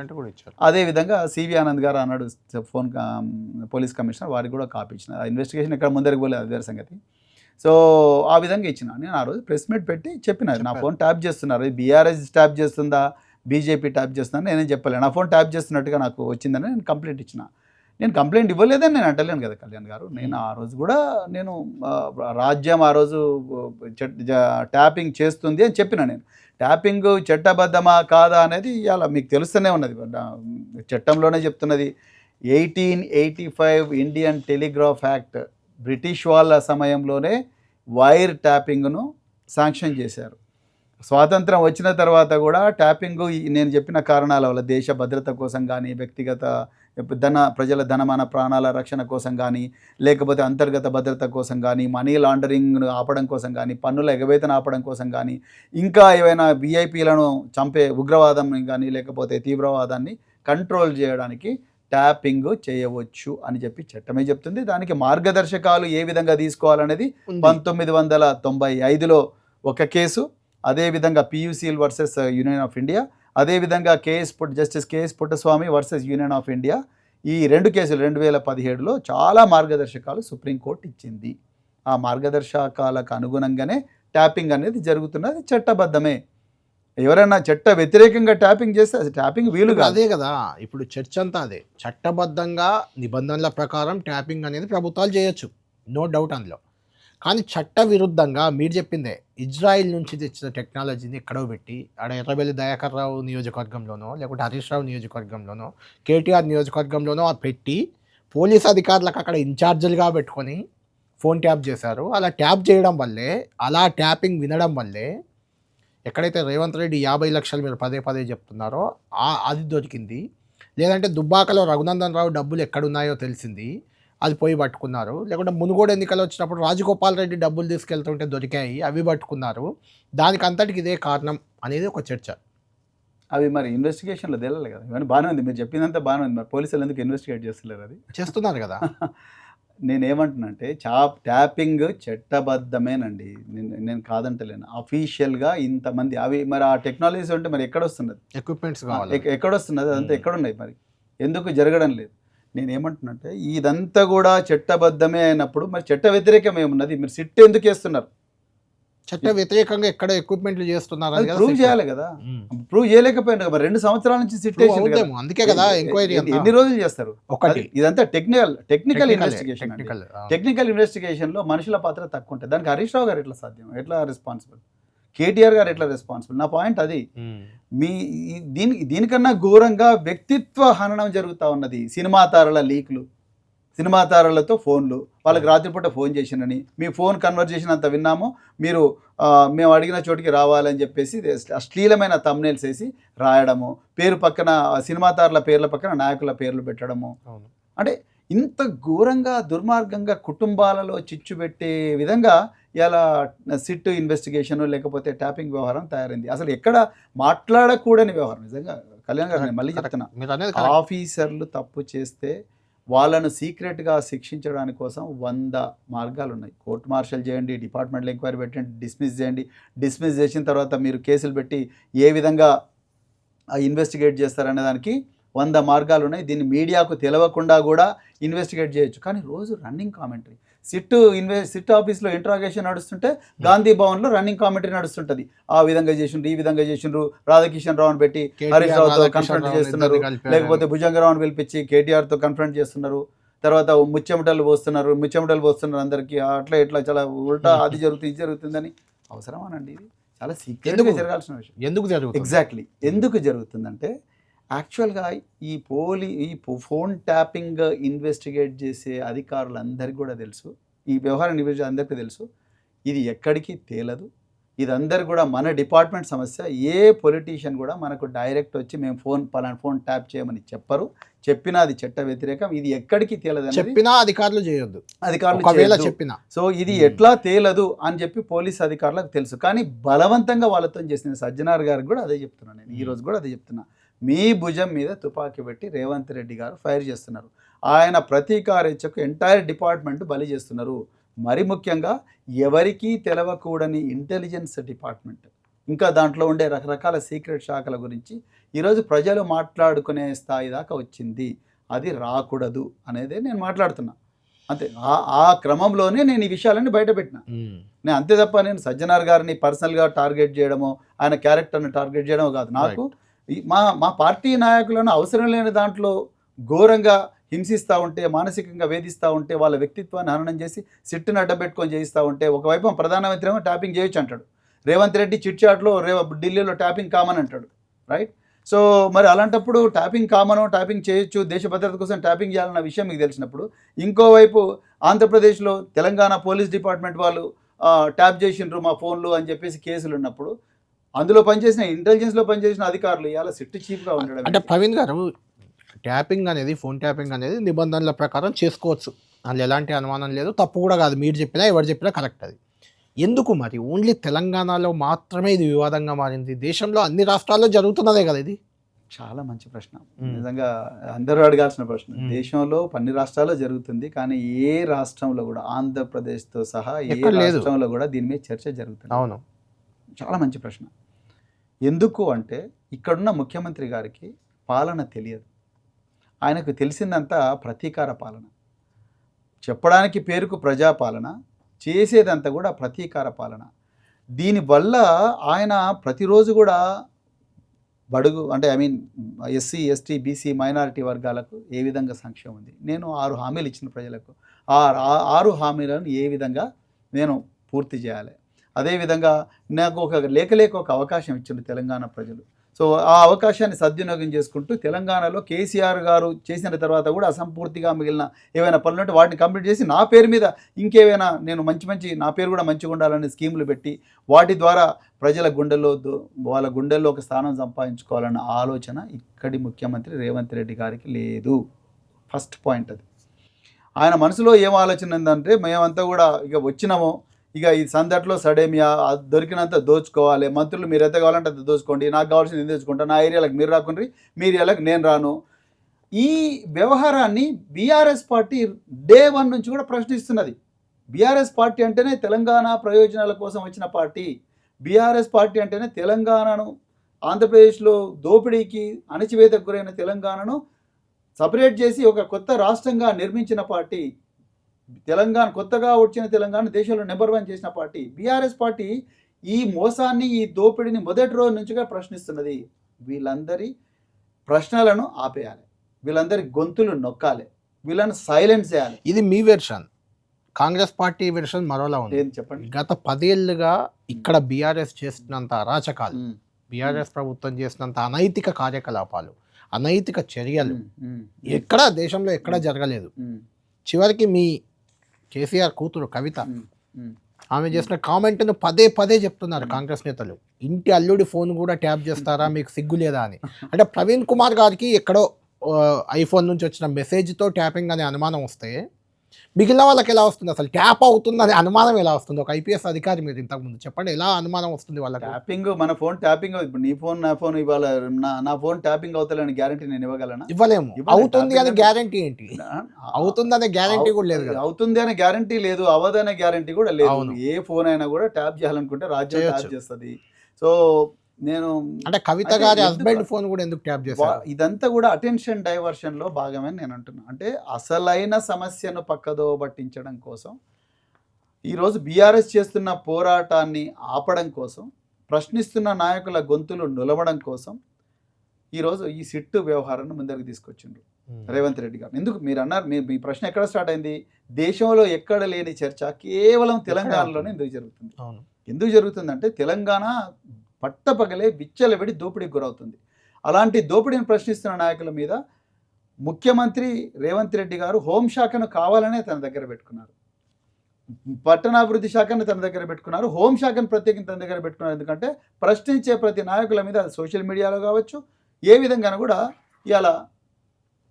అదేవిధంగా సివి ఆనంద్ గారు అన్నాడు ఫోన్ పోలీస్ కమిషనర్, వారికి కూడా కాపీ ఇచ్చిన. ఇన్వెస్టిగేషన్ ఎక్కడ ముందరికి పోలేదు, అది వేరే సంగతి. సో ఆ విధంగా ఇచ్చిన. నేను ఆ రోజు ప్రెస్ మీట్ పెట్టి చెప్పిన, నా ఫోన్ ట్యాప్ చేస్తున్నారు, బీఆర్ఎస్ ట్యాప్ చేస్తుందా, బీజేపీ ట్యాప్ చేస్తుందని నేనేం చెప్పలేను. నా ఫోన్ ట్యాప్ చేస్తున్నట్టుగా నాకు వచ్చిందని నేను కంప్లైంట్ ఇచ్చిన. నేను కంప్లైంట్ ఇవ్వలేదని నేను అంటలేను కదా కళ్యాణ్ గారు. నేను ఆ రోజు కూడా నేను రాజ్యం ఆ రోజు ట్యాపింగ్ చేస్తుంది అని చెప్పిన. నేను ట్యాపింగ్ చట్టబద్ధమా కాదా అనేది ఇవాళ మీకు తెలుస్తూనే ఉన్నది, చట్టంలోనే చెప్తున్నది. 1885 ఇండియన్ టెలిగ్రాఫ్ యాక్ట్, బ్రిటిష్ వాళ్ళ సమయంలోనే వైర్ ట్యాపింగ్ను శాంక్షన్ చేశారు. స్వాతంత్రం వచ్చిన తర్వాత కూడా ట్యాపింగ్ నేను చెప్పిన కారణాల వల్ల, దేశ భద్రత కోసం కానీ, వ్యక్తిగత ప్రజల ధనమాన ప్రాణాల రక్షణ కోసం కానీ, లేకపోతే అంతర్గత భద్రత కోసం కానీ, మనీ లాండరింగ్ను ఆపడం కోసం కానీ, పన్నుల ఎగవేతన ఆపడం కోసం కానీ, ఇంకా ఏవైనా విఐపీలను చంపే ఉగ్రవాదం కానీ, లేకపోతే తీవ్రవాదాన్ని కంట్రోల్ చేయడానికి ట్యాపింగ్ చేయవచ్చు అని చెప్పి చట్టమే చెప్తుంది. దానికి మార్గదర్శకాలు ఏ విధంగా తీసుకోవాలనేది 1995లో ఒక కేసు, అదేవిధంగా PUCL versus union of India, అదేవిధంగా justice KS Puttaswamy versus union of India, ఈ 2 కేసులు 2017లో చాలా మార్గదర్శకాలు సుప్రీంకోర్టు ఇచ్చింది. ఆ మార్గదర్శకాలకు అనుగుణంగానే ట్యాపింగ్ అనేది జరుగుతున్నది, చట్టబద్ధమే. ఎవరైనా చట్ట వ్యతిరేకంగా ట్యాపింగ్ చేస్తే అది ట్యాపింగ్ వీలు కాదు. అదే కదా ఇప్పుడు చర్చ అంతా అదే. చట్టబద్ధంగా నిబంధనల ప్రకారం ట్యాపింగ్ అనేది ప్రభుత్వాలు చేయొచ్చు, నో డౌట్ అందులో. కానీ చట్ట విరుద్ధంగా మీరు చెప్పిందే, ఇజ్రాయిల్ నుంచి తెచ్చిన టెక్నాలజీని ఎక్కడో పెట్టి, ఆడ ఎర్రబెల్లి దయాకర్ రావు నియోజకవర్గంలోనో, లేకుంటే హరీష్ రావు నియోజకవర్గంలోనో, కేటీఆర్ నియోజకవర్గంలోనో పెట్టి పోలీస్ అధికారులకు అక్కడ ఇన్ఛార్జీలుగా పెట్టుకొని ఫోన్ ట్యాప్ చేశారు. అలా ట్యాప్ చేయడం వల్లే, అలా ట్యాపింగ్ వినడం వల్లే ఎక్కడైతే రేవంత్ రెడ్డి 50 లక్షలు మీరు పదే చెప్తున్నారో అది దొరికింది. లేదంటే దుబ్బాకలో రఘునందన్ రావు డబ్బులు ఎక్కడున్నాయో తెలిసింది, అది పోయి పట్టుకున్నారు. లేకుంటే మునుగోడు ఎన్నికలు వచ్చినప్పుడు రాజగోపాల్ రెడ్డి డబ్బులు తీసుకెళ్తుంటే దొరికాయి, అవి పట్టుకున్నారు. దానికి అంతటికి ఇదే కారణం అనేది ఒక చర్చ. అవి మరి ఇన్వెస్టిగేషన్లో తేలాలి కదా. ఇవన్నీ బాగానే ఉంది, మీరు చెప్పిందంతా బాగానే ఉంది, మరి పోలీసులు ఎందుకు ఇన్వెస్టిగేట్ చేస్తలేరు? అది చేస్తున్నారు కదా. నేనేమంటున్నానంటే ట్యాపింగ్ చట్టబద్ధమేనండి, నేను కాదంటలేను. అఫీషియల్గా ఇంతమంది అవి మరి ఆ టెక్నాలజీస్ ఉంటే మరి ఎక్కడొస్తున్నది, ఎక్విప్మెంట్స్ కావాలి, ఎక్కడొస్తున్నది, అదంతా ఎక్కడున్నాయి, మరి ఎందుకు జరగడం లేదు? నేనేమంటున్నంటే ఇదంతా కూడా చట్టబద్ధమే అయినప్పుడు మరి చట్ట వ్యతిరేకం ఏమున్నది? మీరు సిట్ ఎందుకు వేస్తున్నారు? చట్ట వ్యతిరేకంగా ఎక్కడ ఎక్విప్మెంట్లు చేస్తున్నారు అది ప్రూవ్ చేయాలి కదా, ప్రూవ్ చేయలేకపోయినా మరి 2 సంవత్సరాల నుంచి సిట్ వేసింది కదా. అందుకే కదా ఎంక్వైరీ ఎన్ని రోజులు చేస్తారు? ఒకటి ఇదంతా టెక్నికల్ ఇన్వెస్టిగేషన్. టెక్నికల్ ఇన్వెస్టిగేషన్ లో మనుషుల పాత్ర తక్కువ ఉంటుంది. దానికి హరీష్ రావు గారు ఎట్లా సాధ్యం, ఎట్లా రెస్పాన్సిబుల్, కేటీఆర్ గారు ఎట్లా రెస్పాన్సిబుల్? నా పాయింట్ అది. దీనికన్నా ఘోరంగా వ్యక్తిత్వ హననం జరుగుతూ ఉన్నది. సినిమా తారల లీక్లు, సినిమా తారలతో ఫోన్లు, వాళ్ళకి రాత్రిపూట ఫోన్ చేసినని, మీ ఫోన్ కన్వర్జేషన్ అంతా విన్నాము, మీరు మేము అడిగిన చోటికి రావాలని చెప్పేసి అశ్లీలమైన థంబ్నెయిల్స్ వేసి రాయడము, పేరు పక్కన సినిమా తారల పేర్ల పక్కన నాయకుల పేర్లు పెట్టడము. అంటే ఇంత ఘోరంగా దుర్మార్గంగా కుటుంబాలలో చిచ్చు పెట్టే విధంగా ఇలా సిట్ ఇన్వెస్టిగేషన్ లేకపోతే ట్యాపింగ్ వ్యవహారం తయారైంది. అసలు ఎక్కడ మాట్లాడకూడని వ్యవహారం. నిజంగా కళ్యాణ్ గారు నేను మళ్ళీ చెప్తున్నా, ఆఫీసర్లు తప్పు చేస్తే వాళ్ళను సీక్రెట్గా శిక్షించడానికి కోసం 100 మార్గాలు ఉన్నాయి. కోర్టు మార్షల్ చేయండి, డిపార్ట్మెంట్లో ఎంక్వైరీ పెట్టండి, డిస్మిస్ చేయండి. డిస్మిస్ చేసిన తర్వాత మీరు కేసులు పెట్టి ఏ విధంగా ఇన్వెస్టిగేట్ చేస్తారనే దానికి 100 మార్గాలు ఉన్నాయి. దీన్ని మీడియాకు తెలవకుండా కూడా ఇన్వెస్టిగేట్ చేయొచ్చు. కానీ రోజు రన్నింగ్ కామెంటరీ, సిట్ ఆఫీస్లో ఇంట్రాగేషన్ నడుస్తుంటే గాంధీ భవన్లో రన్నింగ్ కామెంటరీ నడుస్తుంటుంది. ఆ విధంగా చేసిండ్రు, ఈ విధంగా చేసిండ్రు, రాధాకిషన్ రావుని పెట్టి హరీష్ రావుతో కన్ఫ్రంట్ చేస్తున్నారు, లేకపోతే భుజంగరావుని పిలిపించి కేటీఆర్తో కన్ఫ్రంట్ చేస్తున్నారు, తర్వాత ముచ్చెమటలు పోస్తున్నారు అందరికీ. అట్లా ఇట్లా చాలా ఉల్టా అది జరుగుతుంది, ఇది జరుగుతుందని. అవసరమానండి? ఇది చాలా సీక్రెట్గా జరగాల్సిన విషయం. ఎందుకు జరుగుతుంది? ఎగ్జాక్ట్లీ ఎందుకు జరుగుతుందంటే యాక్చువల్గా ఈ ఫోన్ ట్యాపింగ్ ఇన్వెస్టిగేట్ చేసే అధికారులందరికీ కూడా తెలుసు, ఈ వ్యవహారం ఇన్వెస్టిగేట్ అందరికీ తెలుసు, ఇది ఎక్కడికి తేలదు. ఇదందరూ కూడా మన డిపార్ట్మెంట్ సమస్య. ఏ పొలిటీషియన్ కూడా మనకు డైరెక్ట్ వచ్చి మేము పలానా ఫోన్ ట్యాప్ చేయమని చెప్పరు. చెప్పినా అది చట్ట వ్యతిరేకం. ఇది ఎక్కడికి తేలదు, చెప్పినా అధికారులు చేయొద్దు, అధికారులు చెప్పినా. సో ఇది ఎట్లా తేలదు అని చెప్పి పోలీస్ అధికారులకు తెలుసు. కానీ బలవంతంగా వాళ్ళతో చేసిన సజ్జనార్ గారికి కూడా అదే చెప్తున్నాను నేను, ఈరోజు కూడా అదే చెప్తున్నా. మీ భుజం మీద తుపాకీ పెట్టి రేవంత్ రెడ్డి గారు ఫైర్ చేస్తున్నారు. ఆయన ప్రతీకారేచ్ఛకు ఎంటైర్ డిపార్ట్మెంట్ బలి చేస్తున్నారు. మరి ముఖ్యంగా ఎవరికీ తెలవకూడని ఇంటెలిజెన్స్ డిపార్ట్మెంట్, ఇంకా దాంట్లో ఉండే రకరకాల సీక్రెట్ శాఖల గురించి ఈరోజు ప్రజలు మాట్లాడుకునే స్థాయి దాకా వచ్చింది. అది రాకూడదు అనేదే నేను మాట్లాడుతున్నా. అంతే, ఆ క్రమంలోనే నేను ఈ విషయాలన్నీ బయటపెట్టిన. నేను అంతే తప్ప నేను సజ్జనార్ గారిని పర్సనల్గా టార్గెట్ చేయడమో ఆయన క్యారెక్టర్ని టార్గెట్ చేయడమో కాదు. నాకు మా పార్టీ నాయకులను అవసరం లేని దాంట్లో ఘోరంగా హింసిస్తూ ఉంటే, మానసికంగా వేధిస్తూ ఉంటే, వాళ్ళ వ్యక్తిత్వాన్ని హననం చేసి సిట్టును అడ్డబెట్టుకొని చేయిస్తూ ఉంటే, ఒకవైపు ప్రధానమంత్రి ఏమో ట్యాపింగ్ చేయొచ్చు అంటాడు, రేవంత్ రెడ్డి చిట్చాట్లో ఢిల్లీలో ట్యాపింగ్ కామన్ అంటాడు, రైట్? సో మరి అలాంటప్పుడు ట్యాపింగ్ కామను, ట్యాపింగ్ చేయొచ్చు, దేశ భద్రత కోసం ట్యాపింగ్ చేయాలన్న విషయం మీకు తెలిసినప్పుడు, ఇంకోవైపు ఆంధ్రప్రదేశ్లో తెలంగాణ పోలీస్ డిపార్ట్మెంట్ వాళ్ళు ట్యాప్ చేసిండ్రు మా ఫోన్లు అని చెప్పేసి కేసులు ఉన్నప్పుడు, అందులో పనిచేసిన ఇంటెలిజెన్స్లో పనిచేసిన అధికారులు ఇవాళ సిట్ చీఫ్గా ఉండడం. అంటే ప్రవీణ్ గారు, ట్యాపింగ్ అనేది, ఫోన్ ట్యాపింగ్ అనేది నిబంధనల ప్రకారం చేసుకోవచ్చు, అందులో ఎలాంటి అనుమానం లేదు, తప్పు కూడా కాదు. మీరు చెప్పినా ఎవరు చెప్పినా కరెక్ట్. అది ఎందుకు మరి ఓన్లీ తెలంగాణలో మాత్రమే ఇది వివాదంగా మారింది? దేశంలో అన్ని రాష్ట్రాల్లో జరుగుతున్నదే కదా ఇది? చాలా మంచి ప్రశ్న, నిజంగా అందరూ అడగాల్సిన ప్రశ్న. దేశంలో అన్ని రాష్ట్రాల్లో జరుగుతుంది, కానీ ఏ రాష్ట్రంలో కూడా, ఆంధ్రప్రదేశ్తో సహా ఏ రాష్ట్రంలో కూడా దీని మీద చర్చ జరుగుతుంది. అవును, చాలా మంచి ప్రశ్న. ఎందుకు అంటే ఇక్కడున్న ముఖ్యమంత్రి గారికి పాలన తెలియదు. ఆయనకు తెలిసిందంతా ప్రతీకార పాలన. చెప్పడానికి పేరుకు ప్రజాపాలన, చేసేదంతా కూడా ప్రతీకార పాలన. దీనివల్ల ఆయన ప్రతిరోజు కూడా బడుగు అంటే ఎస్సీ, ఎస్టీ, బీసీ, మైనారిటీ వర్గాలకు ఏ విధంగా సంక్షేమం ఉంది. నేను 6 హామీలు ఇచ్చిన ప్రజలకు, ఆ 6 హామీలను ఏ విధంగా నేను పూర్తి చేయాలి. అదేవిధంగా నాకు ఒక అవకాశం ఇచ్చింది తెలంగాణ ప్రజలు. సో ఆ అవకాశాన్ని సద్వినియోగం చేసుకుంటూ తెలంగాణలో కేసీఆర్ గారు చేసిన తర్వాత కూడా అసంపూర్తిగా మిగిలిన ఏవైనా పనులు ఉంటే వాటిని కంప్లీట్ చేసి నా పేరు మీద ఇంకేమైనా నేను నా పేరు కూడా మంచిగా ఉండాలని స్కీములు పెట్టి వాటి ద్వారా ప్రజల వాళ్ళ గుండెల్లో ఒక స్థానం సంపాదించుకోవాలన్న ఆలోచన ఇక్కడి ముఖ్యమంత్రి రేవంత్ రెడ్డి గారికి లేదు. ఫస్ట్ పాయింట్ అది. ఆయన మనసులో ఏం ఆలోచన ఉందంటే, మేమంతా కూడా ఇక వచ్చినామో, ఇక ఈ సందట్లో సడేమియా దొరికినంత దోచుకోవాలి, మంత్రులు మీరు ఎంత కావాలంటే అంత దోచుకోండి, నాకు కావాల్సింది నేను తెచ్చుకుంటాను, నా ఏరియాలకు మీరు రాకుండ్రి, మీ ఏరియాలకు నేను రాను, ఈ వ్యవహారాన్ని బీఆర్ఎస్ పార్టీ డే 1 నుంచి కూడా ప్రశ్నిస్తున్నది. బీఆర్ఎస్ పార్టీ అంటేనే తెలంగాణ ప్రయోజనాల కోసం వచ్చిన పార్టీ. బీఆర్ఎస్ పార్టీ అంటేనే తెలంగాణను, ఆంధ్రప్రదేశ్లో దోపిడీకి అణచివేతకు గురైన తెలంగాణను సపరేట్ చేసి ఒక కొత్త రాష్ట్రంగా నిర్మించిన పార్టీ. తెలంగాణ, కొత్తగా వచ్చిన తెలంగాణ దేశంలో నెంబర్ 1 చేసిన పార్టీ. బీఆర్ఎస్ పార్టీ ఈ మోసాన్ని, ఈ దోపిడీని మొదటి రోజు నుంచిగా ప్రశ్నిస్తున్నది. వీళ్ళందరి ప్రశ్నలను ఆపేయాలి, వీళ్ళందరి గొంతులు నొక్కాలి, వీళ్ళని సైలెన్స్ చేయాలి. ఇది మీ వెర్షన్. కాంగ్రెస్ పార్టీ వెర్షన్ మరోలా ఉంది. ఏం చెప్పండి. గత 10 ఏళ్ళుగా ఇక్కడ బీఆర్ఎస్ చేసినంత అరాచకాలు, బీఆర్ఎస్ ప్రభుత్వం చేసినంత అనైతిక కార్యకలాపాలు, అనైతిక చర్యలు ఎక్కడా దేశంలో ఎక్కడా జరగలేదు. చివరికి మీ కేసీఆర్ కూతురు కవిత, ఆమె చేసిన కామెంట్ను పదే పదే చెప్తున్నారు కాంగ్రెస్ నేతలు. ఇంటి అల్లుడి ఫోన్ కూడా ట్యాప్ చేస్తారా, మీకు సిగ్గు లేదా అని. అంటే ప్రవీణ్ కుమార్ గారికి ఎక్కడో ఐఫోన్ నుంచి వచ్చిన మెసేజ్తో ట్యాపింగ్ అనే అనుమానం వస్తే మిగిలిన వాళ్ళకి ఎలా వస్తుంది? అసలు ట్యాప్ అవుతుందనే అనుమానం ఎలా వస్తుంది? ఒక ఐపీఎస్ అధికారి మీరు ఇంతకుముందు చెప్పండి, ఎలా అనుమానం వస్తుంది వాళ్ళకి? ట్యాపింగ్, మన ఫోన్ ట్యాపింగ్, ఇప్పుడు నీ ఫోన్ నా ఫోన్ ఇవాళ నా ఫోన్ ట్యాపింగ్ అవుతాలని గ్యారంటీ నేను ఇవ్వగలనా? ఇవ్వలేము. అవుతుంది అని గ్యారంటీ ఏంటి? అవుతుంది అనే గ్యారంటీ కూడా లేదు. అవుతుంది అనే గ్యారంటీ లేదు, అవ్వదనే గ్యారంటీ కూడా లేదు. ఏ ఫోన్ అయినా కూడా ట్యాప్ చేయాలనుకుంటే రాజ్యం ట్యాప్ చేస్తుంది. సో నేను అంటే కవిత గారి హస్బెండ్ ఫోన్ కూడా ఎందుకు ట్యాప్ చేస్తారు? ఇదంతా కూడా అటెన్షన్ డైవర్షన్ లో భాగమే నేను అంటున్నా. అంటే అసలైన సమస్యను పక్కదో పట్టించడం కోసం, ఈరోజు బీఆర్ఎస్ చేస్తున్న పోరాటాన్ని ఆపడం కోసం, ప్రశ్నిస్తున్న నాయకుల గొంతులు నిలవడం కోసం ఈరోజు ఈ సిట్టు వ్యవహారాన్ని ముందరికి తీసుకొచ్చిండ్రు రేవంత్ రెడ్డి గారు. ఎందుకు మీరు అన్నారు, మీ ప్రశ్న ఎక్కడ స్టార్ట్ అయింది? దేశంలో ఎక్కడ లేని చర్చ కేవలం తెలంగాణలోనే ఎందుకు జరుగుతుంది? ఎందుకు జరుగుతుందంటే తెలంగాణ పట్టపగలే విచ్చలవిడి దోపిడీకి గురవుతుంది. అలాంటి దోపిడీని ప్రశ్నిస్తున్న నాయకుల మీద ముఖ్యమంత్రి రేవంత్ రెడ్డి గారు హోంశాఖను కావాలనే తన దగ్గర పెట్టుకున్నారు, పట్టణాభివృద్ధి శాఖను తన దగ్గర పెట్టుకున్నారు, హోంశాఖను ప్రత్యేకించి తన దగ్గర పెట్టుకున్నారు. ఎందుకంటే ప్రశ్నించే ప్రతి నాయకుల మీద అది సోషల్ మీడియాలో కావచ్చు, ఏ విధంగా కూడా ఇలా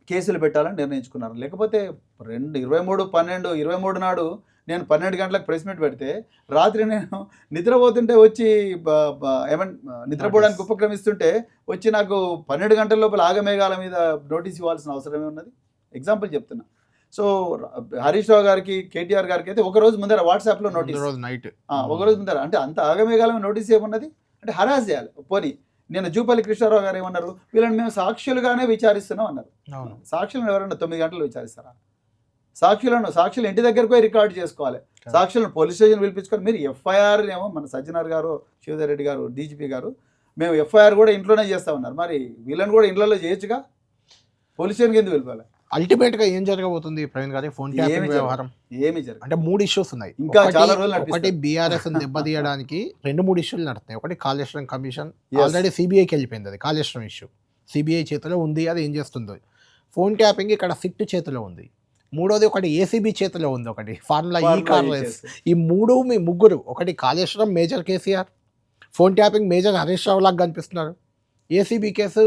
కేసులు పెట్టాలని నిర్ణయించుకున్నారు. లేకపోతే 23/12/23 నాడు నేను 12 గంటలకు ప్రెస్ మీట్ పెడితే రాత్రి నేను నిద్రపోతుంటే వచ్చి నిద్రపోవడానికి ఉపక్రమిస్తుంటే వచ్చి నాకు 12 గంటల లోపల ఆగమేఘాల మీద నోటీస్ ఇవ్వాల్సిన అవసరమే ఉన్నది. ఎగ్జాంపుల్ చెప్తున్నా. సో హరీష్ రావు గారికి, కేటీఆర్ గారికి అయితే ఒకరోజు ముందర వాట్సాప్లో నోటీస్, ఒకరోజు ముందర. అంటే అంత ఆగమేఘాల మీద నోటీస్ ఏమున్నది? అంటే హరాస్ చేయాలి. పోనీ నేను జూపల్లి కృష్ణారావు గారు ఏమన్నారు, వీళ్ళని మేము సాక్షులుగానే విచారిస్తున్నాం అన్నారు. సాక్షులను ఎవరన్నా 9 గంటలు విచారిస్తారా? సాక్షులు ఇంటి దగ్గరకు పోయి రికార్డు చేసుకోవాలి, సాక్షులను పోలీస్ స్టేషన్ పిలిపించుకొని. మీరు ఎఫ్ఐఆర్ ఏమో మన సజ్జనార్ గారు, శివధర్ రెడ్డి గారు, డీజీపీ గారు మేము ఎఫ్ఐఆర్ కూడా ఇంట్లోనే చేస్తామన్నారు. మరి వీళ్ళని కూడా ఇంట్లో చేయొచ్చుగా, పోలీస్ స్టేషన్కి ఎందుకు వెళ్ళిపోవాలి? అల్టిమేట్ గా ఏం జరగబోతుంది ప్రవీణ్ గారి? ఫోన్ ట్యాపింగ్ వ్యవహారం ఏమి జరగదు. అంటే 3 ఇష్యూస్ ఉన్నాయి. ఇంకా చాలా రోజులు. ఒకటి బీఆర్ఎస్ దెబ్బతీయడానికి 2-3 ఇష్యూలు నడుతున్నాయి. ఒకటి కాళేశ్వరం కమిషన్, ఆల్రెడీ సిబిఐకి వెళ్ళిపోయింది. అది కాళేశ్వరం ఇష్యూ సిబిఐ చేతిలో ఉంది, అది ఏం చేస్తుందో. ఫోన్ ట్యాపింగ్ ఇక్కడ సిట్ చేతిలో ఉంది. మూడోది ఒకటి ఏసీబీ చేతిలో ఉంది, ఒకటి ఫార్ములా ఈ కార్ రేస్. ఈ ముగ్గురు, ఒకటి Kaleshwaram major KCR, phone tapping major Harish Rao లాగా కనిపిస్తున్నారు, ఏసీబీ కేసు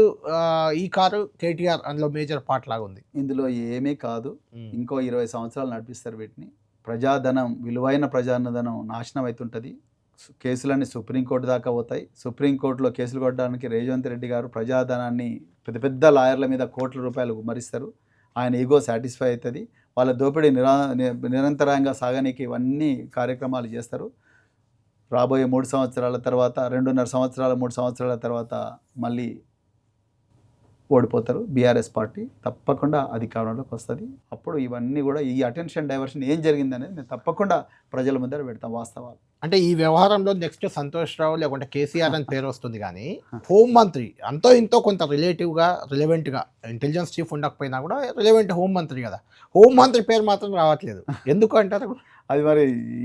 ఈ కారు కేటీఆర్ అందులో మేజర్ పార్ట్ లాగా ఉంది. ఇందులో ఏమీ కాదు. ఇంకో 20 సంవత్సరాలు నడిపిస్తారు వీటిని. ప్రజాధనం, విలువైన ప్రజాధనం నాశనం అవుతుంటుంది. కేసులన్నీ సుప్రీంకోర్టు దాకా పోతాయి. సుప్రీంకోర్టులో కేసులు కొట్టడానికి రేవంత్ రెడ్డి గారు ప్రజాధనాన్ని పెద్ద పెద్ద లాయర్ల మీద కోట్ల రూపాయలు గుమ్మరిస్తారు. ఆయన ఈగో సాటిస్ఫై అవుతుంది. వాళ్ళ దోపిడీ నిరంతరంగా సాగనీకి ఇవన్నీ కార్యక్రమాలు చేస్తారు. రాబోయే 3 సంవత్సరాల తర్వాత, 2.5 సంవత్సరాలు 3 సంవత్సరాల తర్వాత మళ్ళీ ఓడిపోతారు. బీఆర్ఎస్ పార్టీ తప్పకుండా అధికారంలోకి వస్తుంది. అప్పుడు ఇవన్నీ కూడా, ఈ అటెన్షన్ డైవర్షన్ ఏం జరిగిందనేది నేను తప్పకుండా ప్రజల ముందర పెడతాం వాస్తవాలు. అంటే ఈ వ్యవహారంలో నెక్స్ట్ సంతోష్ రావు లేకుంటే కేసీఆర్ అని పేరు వస్తుంది, కానీ హోంమంత్రి అంతో ఇంతో కొంత రిలవెంట్గా ఇంటెలిజెన్స్ చీఫ్ ఉండకపోయినా కూడా రిలవెంట్ హోంమంత్రి కదా, హోంమంత్రి పేరు మాత్రం రావట్లేదు. ఎందుకు అంటారు? అది మరి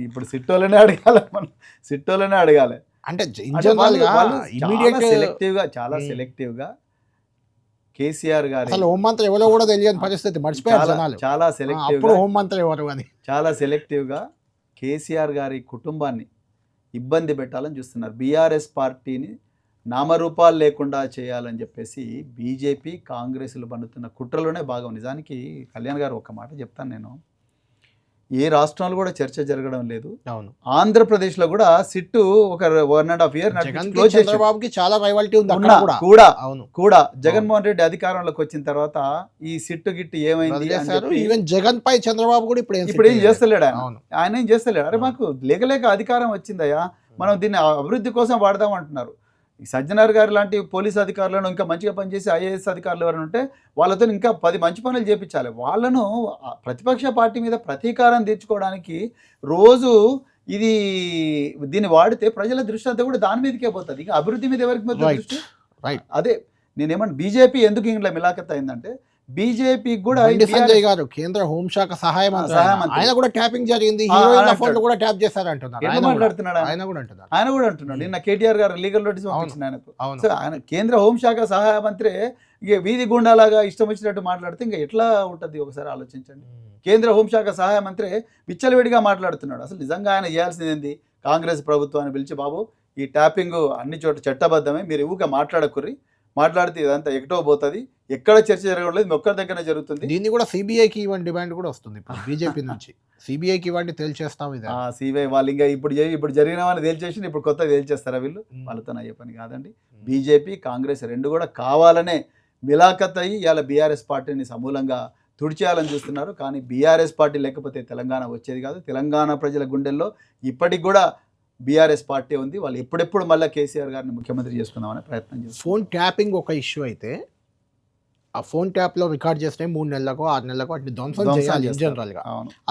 ఇప్పుడు సిట్టోలనే అడగాలి, మనం సిట్టోలనే అడగాలి. అంటే చాలా సెలెక్టివ్గా కేసీఆర్ గారు, అసలు హోంమంత్రి ఎవరో కూడా తెలియని పరిస్థితి, మర్చిపోయారు జనాలు. చాలా సెలెక్టివ్గా హోంమంత్రి ఎవరు అని చాలా సెలెక్టివ్గా కేసీఆర్ గారి కుటుంబాన్ని ఇబ్బంది పెట్టాలని చూస్తున్నారు. బీఆర్ఎస్ పార్టీని నామరూపాలు లేకుండా చేయాలని చెప్పేసి బీజేపీ, కాంగ్రెస్లు పన్నుతున్న కుట్రలోనే భాగం. నిజానికి కళ్యాణ్ గారు ఒక మాట చెప్తాను నేను, ఏ రాష్ట్రంలో కూడా చర్చ జరగడం లేదు. అవును. ఆంధ్రప్రదేశ్లో కూడా సిట్టు ఒక 1.5 year క్లోజ్ చేసి చంద్రబాబుకి చాలా రైవాలిటీ ఉంది ఉన్నా అక్కడ కూడా అవును కూడా జగన్మోహన్ రెడ్డి అధికారంలోకి వచ్చిన తర్వాత ఈ సిట్టు గిట్టు ఏమైంది అని వదిలేశారు. చెప్పి ఈవెన్ జగన్ పై చంద్రబాబు కూడా ఇప్పుడు ఇప్పుడు ఏం చేస్తలేడు ఆయన. అవును. ఆయన ఏం చేస్తలేడు. అరే మాకు లేక అధికారం వచ్చిందయ్యా, మనం దీన్ని అభివృద్ధి కోసం వాడదాం అంటున్నారు. ఈ సజ్జనార్ గారు లాంటి పోలీస్ అధికారులను ఇంకా మంచిగా పనిచేసి ఐఏఎస్ అధికారులు ఎవరైనా ఉంటే వాళ్ళతో ఇంకా 10 మంచి పనులు చేయించాలి. వాళ్ళను ప్రతిపక్ష పార్టీ మీద ప్రతీకారం తీర్చుకోవడానికి రోజు దీన్ని వాడితే ప్రజల దృష్టి అంతా కూడా దాని మీదకే పోతుంది. ఇంకా అభివృద్ధి మీద ఎవరికి మీద దృష్టి? అదే నేనేమన్నా బీజేపీ ఎందుకు ఇంట్లో మిలాఖత్ అయిందంటే బీజేపీకి కూడా సంజయ్ గారు కేంద్ర హోంశాఖ సహాయ మంత్రి ఆయన కూడా ట్యాపింగ్ జరిగింది, ఫోన్లు కూడా ట్యాప్ చేశారు అంటున్నారు. మాట్లాడుతున్నాడు ఆయన కూడా అంటున్నాడు. నిన్న కేటీఆర్ గారు లీగల్ నోటీస్ పంపించిన ఆయనకు. సో ఆయన కేంద్ర హోంశాఖ సహాయ మంత్రి ఇక వీధి గుండాలాగా ఇష్టం వచ్చినట్టు మాట్లాడితే ఇంకా ఎట్లా ఉంటుంది ఒకసారి ఆలోచించండి. కేంద్ర హోంశాఖ సహాయ మంత్రి విచ్చలవిడిగా మాట్లాడుతున్నాడు. అసలు నిజంగా ఆయన చేయాల్సింది ఏంది? కాంగ్రెస్ ప్రభుత్వాన్ని పిలిచి, బాబు ఈ ట్యాపింగ్ అన్ని చోట చట్టబద్ధమే, మీరు ఊగా మాట్లాడకుర్రి, మాట్లాడితే ఇదంతా ఎక్కడో పోతుంది, ఎక్కడ చర్చ జరగలేదు, మీ ఒక్కరి దగ్గర జరుగుతుంది. దీన్ని కూడా సిబిఐకి ఇవ్వండి డిమాండ్ కూడా వస్తుంది బీజేపీ నుంచి. సిబిఐకి ఇవ్వండి తేల్చేస్తాం ఇది. సిబిఐ వాళ్ళు ఇంకా ఇప్పుడు జరిగిన వాళ్ళు తేల్చేసి ఇప్పుడు కొత్త తేల్చేస్తారా వీళ్ళు? వాళ్ళతో అయ్యే పని కాదండి. బీజేపీ కాంగ్రెస్ రెండు కూడా కావాలనే మిలాఖత్ అయ్యి ఇవాళ బీఆర్ఎస్ పార్టీని సమూలంగా తుడిచేయాలని చూస్తున్నారు. కానీ బీఆర్ఎస్ పార్టీ లేకపోతే తెలంగాణ వచ్చేది కాదు. తెలంగాణ ప్రజల గుండెల్లో ఇప్పటికి కూడా బీఆర్ఎస్ పార్టీ ఉంది. వాళ్ళు ఎప్పుడెప్పుడు మళ్ళీ కేసీఆర్ గారిని ముఖ్యమంత్రి చేసుకుందామనే ప్రయత్నం చేస్తారు. ఫోన్ ట్యాపింగ్ ఒక ఇష్యూ అయితే ఆ ఫోన్ ట్యాప్లో రికార్డ్ చేస్తే 3 నెలలకు 6 నెలలకు వాటిని ధ్వంసం చేయాలి జనరల్గా.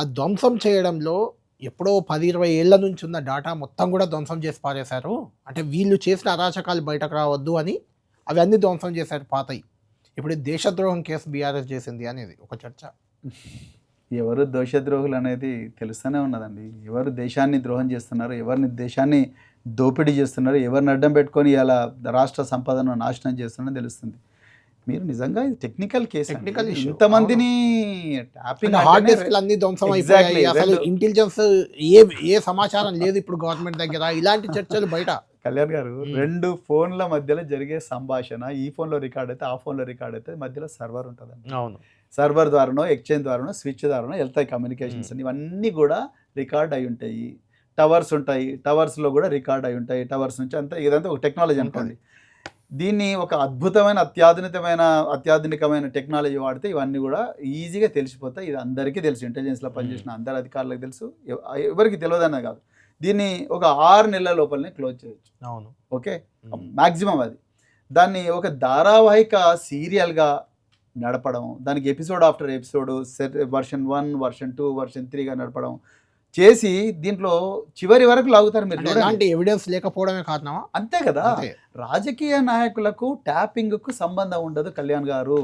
ఆ ధ్వంసం చేయడంలో ఎప్పుడో 10-20 ఏళ్ల నుంచి ఉన్న డేటా మొత్తం కూడా ధ్వంసం చేసి పారేశారు. అంటే వీళ్ళు చేసిన అరాచకాలు బయటకు రావద్దు అని అవి అన్నీ ధ్వంసం చేశారు పాతయి. ఇప్పుడు దేశద్రోహం కేసు బీఆర్ఎస్ చేసింది అనేది ఒక చర్చ. ఎవరు దేశద్రోహులు అనేది తెలుస్తూనే ఉన్నదండి. ఎవరు దేశాన్ని ద్రోహం చేస్తున్నారు, ఎవరిని దేశాన్ని దోపిడీ చేస్తున్నారు, ఎవరిని అడ్డం పెట్టుకొని ఇలా రాష్ట్ర సంపదను నాశనం చేస్తున్నారో తెలుస్తుంది. మీరు నిజంగా ఇది టెక్నికల్ కేసు. ఇంతమందిని హార్డ్ డిస్క్ అన్ని ధ్వంసం అయిపోయాయి. అసలు ఇంటెలిజెన్స్ ఏ సమాచారం లేదు ఇప్పుడు గవర్నమెంట్ దగ్గర. ఇలాంటి చర్చలు బయట. కళ్యాణ్ గారు 2 ఫోన్ల మధ్యలో జరిగే సంభాషణ ఈ ఫోన్లో రికార్డ్ అయితే ఆ ఫోన్లో రికార్డ్ అయితే మధ్యలో సర్వర్ ఉంటుందండి. అవును. సర్వర్ ద్వారానో ఎక్స్చేంజ్ ద్వారానో స్విచ్ ద్వారానో వెళ్తాయి కమ్యూనికేషన్స్ అని. ఇవన్నీ కూడా రికార్డ్ అయి ఉంటాయి. టవర్స్ ఉంటాయి, టవర్స్లో కూడా రికార్డ్ అయి ఉంటాయి. టవర్స్ నుంచి అంతా ఇదంతా ఒక టెక్నాలజీ అనుకోండి. దీన్ని ఒక అత్యాధునికమైన టెక్నాలజీ వాడితే ఇవన్నీ కూడా ఈజీగా తెలిసిపోతాయి. ఇది అందరికీ తెలుసు, ఇంటెలిజెన్స్లో పనిచేసిన అందరు అధికారులకు తెలుసు, ఎవరికి తెలియదనే కాదు. దీన్ని ఒక 6 నెలల లోపలనే క్లోజ్ చేయొచ్చు. అవును. ఓకే, మ్యాక్సిమం అది. దాన్ని ఒక ధారావాహిక సీరియల్గా నడపడం, దానికి episode after episode version 1, version 2, version 3గా నడపడం చేసి దీంట్లో చివరి వరకు లాగుతారు. మీరు ఎలాంటి ఎవిడెన్స్ లేకపోవడమే కారణమా? అంతే కదా. రాజకీయ నాయకులకు ట్యాపింగ్కు సంబంధం ఉండదు కళ్యాణ్ గారు.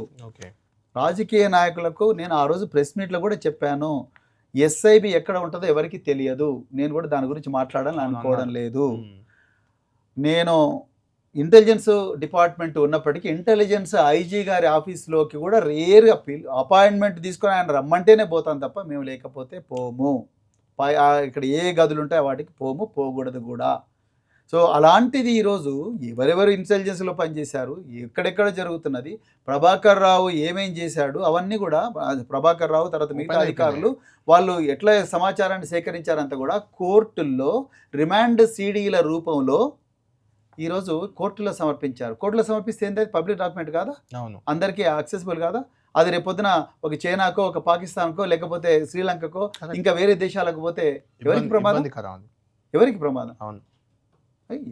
రాజకీయ నాయకులకు నేను ఆ రోజు ప్రెస్ మీట్లో కూడా చెప్పాను, ఎస్ఐబి ఎక్కడ ఉంటుందో ఎవరికి తెలియదు. నేను కూడా దాని గురించి మాట్లాడాలని అనుకోవడం లేదు. నేను ఇంటెలిజెన్స్ డిపార్ట్మెంట్ ఉన్నప్పటికీ ఇంటెలిజెన్స్ ఐజీ గారి ఆఫీస్లోకి కూడా రేర్గా అపాయింట్మెంట్ తీసుకొని ఆయన రమ్మంటేనే పోతాను తప్ప మేము లేకపోతే పోము. ఇక్కడ ఏ గదులు ఉంటాయో వాటికి పోకూడదు కూడా. సో అలాంటిది ఈరోజు ఎవరెవరు ఇంటెలిజెన్స్లో పనిచేశారు, ఎక్కడెక్కడ జరుగుతున్నది, ప్రభాకర్ రావు ఏమేం చేశాడు, అవన్నీ కూడా ప్రభాకర్ రావు తర్వాత మిగతా అధికారులు వాళ్ళు ఎట్లా సమాచారాన్ని సేకరించారంతా కూడా కోర్టుల్లో రిమాండ్ సీడీల రూపంలో ఈరోజు కోర్టులో సమర్పించారు. కోర్టులో సమర్పిస్తే ఏంటంటే పబ్లిక్ డాక్యుమెంట్ కాదా, అందరికీ యాక్సెసిబుల్ కాదా? అది రేపొద్దున ఒక చైనాకో ఒక పాకిస్తాన్కో లేకపోతే శ్రీలంకకో ఇంకా వేరే దేశాలకు పోతే ఎవరికి ప్రమాదం? ఎవరికి ప్రమాదం?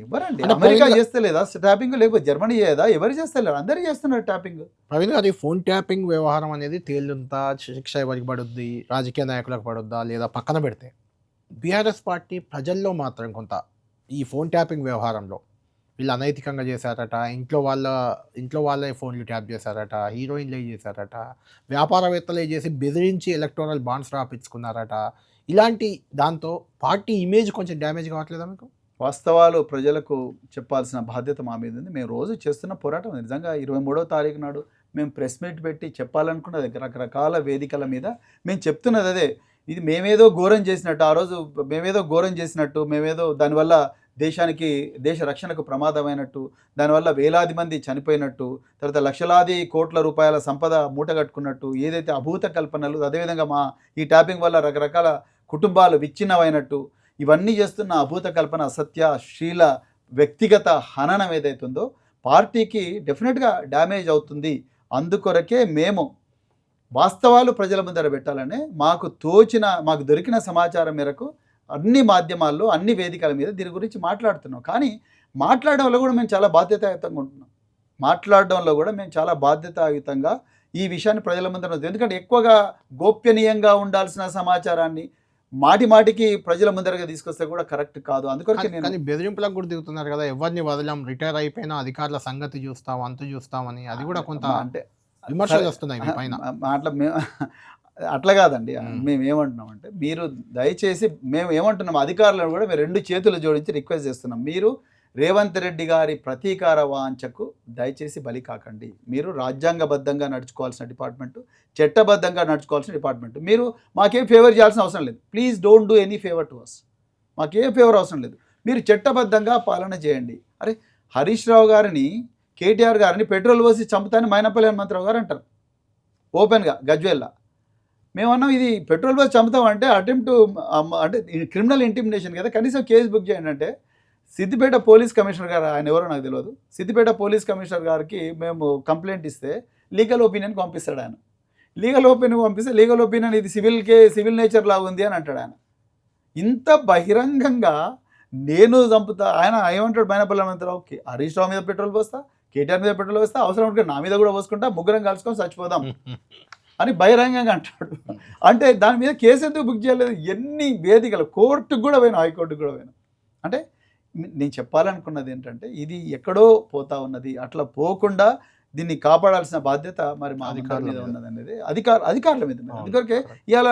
ఎవరండి? అమెరికా చేస్తలేదా ట్యాపింగ్? లేకపోతే జర్మనీ చేయదా? ఎవరు చేస్తలేరు? అందరూ చేస్తున్నారు ట్యాపింగ్. ప్రవీణ్ గారు, ఫోన్ ట్యాపింగ్ వ్యవహారం అనేది తేలింత శిక్ష ఎవరికి పడుద్ది, రాజకీయ నాయకులకు పడుద్దా లేదా పక్కన పెడితే, బీఆర్ఎస్ పార్టీ ప్రజల్లో మాత్రం కొంత ఈ ఫోన్ ట్యాపింగ్ వ్యవహారంలో వీళ్ళు అనైతికంగా చేశారట, ఇంట్లో వాళ్ళే ఫోన్లు ట్యాప్ చేశారట, హీరోయిన్లే చేశారట, వ్యాపారవేత్తలే చేసి బెదిరించి ఎలక్టోరల్ బాండ్స్ రాపించుకున్నారట, ఇలాంటి దాంతో పార్టీ ఇమేజ్ కొంచెం డ్యామేజ్ కావట్లేదా మీకు? వాస్తవాలు ప్రజలకు చెప్పాల్సిన బాధ్యత మా మీద ఉంది. మేము రోజు చేస్తున్న పోరాటం నిజంగా 23వ తారీఖు నాడు మేము ప్రెస్ మీట్ పెట్టి చెప్పాలనుకున్నది రకరకాల వేదికల మీద మేము చెప్తున్నది అదే. ఇది మేమేదో ఘోరం చేసినట్టు, ఆ రోజు మేమేదో ఘోరం చేసినట్టు, మేమేదో దానివల్ల దేశ రక్షణకు ప్రమాదమైనట్టు, దానివల్ల వేలాది మంది చనిపోయినట్టు, తర్వాత లక్షలాది కోట్ల రూపాయల సంపద మూటగట్టుకున్నట్టు ఏదైతే అభూత కల్పనలు, అదేవిధంగా ఈ ట్యాపింగ్ వల్ల రకరకాల కుటుంబాలు విచ్ఛిన్నమైనట్టు ఇవన్నీ చేస్తున్న అభూత కల్పన అసత్య శీల వ్యక్తిగత హననం ఏదైతుందో పార్టీకి డెఫినెట్గా డ్యామేజ్ అవుతుంది. అందుకొరకే మేము వాస్తవాలు ప్రజల ముందర పెట్టాలని మాకు దొరికిన సమాచారం మేరకు అన్ని మాధ్యమాల్లో అన్ని వేదికల మీద దీని గురించి మాట్లాడుతున్నాం. కానీ మాట్లాడడంలో కూడా మేము చాలా బాధ్యతాయుతంగా ఉంటున్నాం. ఈ విషయాన్ని ప్రజల ముందర, ఎందుకంటే ఎక్కువగా గోప్యనీయంగా ఉండాల్సిన సమాచారాన్ని మాటికి ప్రజల ముందరగా తీసుకొస్తే కూడా కరెక్ట్ కాదు. అందుకొరకే కానీ బెదిరింపులకు కూడా దిగుతున్నారు కదా, ఎవరిని వదలం, రిటైర్ అయిపోయినా అధికారుల సంగతి చూస్తాం అంతు చూస్తామని, అది కూడా కొంత అంటే విమర్శలు వస్తున్నాయి మీ పైన. అట్లా కాదండి. మేము ఏమంటున్నామంటే, మీరు దయచేసి మేము ఏమంటున్నాం, అధికారులను కూడా మేము 2 చేతులు జోడించి రిక్వెస్ట్ చేస్తున్నాం. మీరు రేవంత్ రెడ్డి గారి ప్రతీకార వాంఛకు దయచేసి బలి కాకండి. మీరు రాజ్యాంగబద్ధంగా నడుచుకోవాల్సిన డిపార్ట్మెంటు, చట్టబద్ధంగా నడుచుకోవాల్సిన డిపార్ట్మెంటు. మీరు మాకేం ఫేవర్ చేయాల్సిన అవసరం లేదు. Please don't do any favour to us. మాకేం ఫేవర్ అవసరం లేదు. మీరు చట్టబద్ధంగా పాలన చేయండి. అరే, హరీష్ రావు గారిని, కేటీఆర్ గారిని పెట్రోల్ పోసి చంపుతాని మైనపల్లి హనుమంతరావు గారు అంటారు ఓపెన్గా గజ్వేల్లా. మేమన్నాం ఇది పెట్రోల్ పోసి చంపుతామంటే అంటే క్రిమినల్ ఇంటిమిడేషన్ కదా, కనీసం కేసు బుక్ చేయండి అంటే సిద్దిపేట పోలీస్ కమిషనర్ గారు, ఆయన ఎవరో నాకు తెలియదు, సిద్దిపేట పోలీస్ కమిషనర్ గారికి మేము కంప్లైంట్ ఇస్తే లీగల్ ఒపీనియన్కి పంపిస్తాడు ఆయన. లీగల్ ఒపీనియన్ పంపిస్తే లీగల్ ఒపీనియన్ ఇది సివిల్ నేచర్ లాగా ఉంది అని అంటాడు ఆయన. ఇంత బహిరంగంగా నేను చంపుతా, ఆయన ఏమంటాడు మైనపల్లి హనుమంతరావు, హరీష్ రావు మీద పెట్రోల్ పోస్తా, కేటీఆర్ మీద పెట్రోల్ పోస్తా, అవసరం ఉంటే నా మీద కూడా పోసుకుంటా, ముగ్గురం కలుసుకొని చచ్చిపోదాం అని బహిరంగంగా అంటాడు. అంటే దాని మీద కేసు ఎందుకు బుక్ చేయలేదు? ఎన్ని వేదికలు, కోర్టుకు కూడా పోయినా, హైకోర్టుకు కూడా పోయినా. అంటే నేను చెప్పాలనుకున్నది ఏంటంటే, ఇది ఎక్కడో పోతా ఉన్నది. అట్లా పోకుండా దీన్ని కాపాడాల్సిన బాధ్యత మరి మా అధికారుల మీద ఉన్నది అనేది అధికారుల మీద ఉన్నది. అందుకొరకే ఇవాళ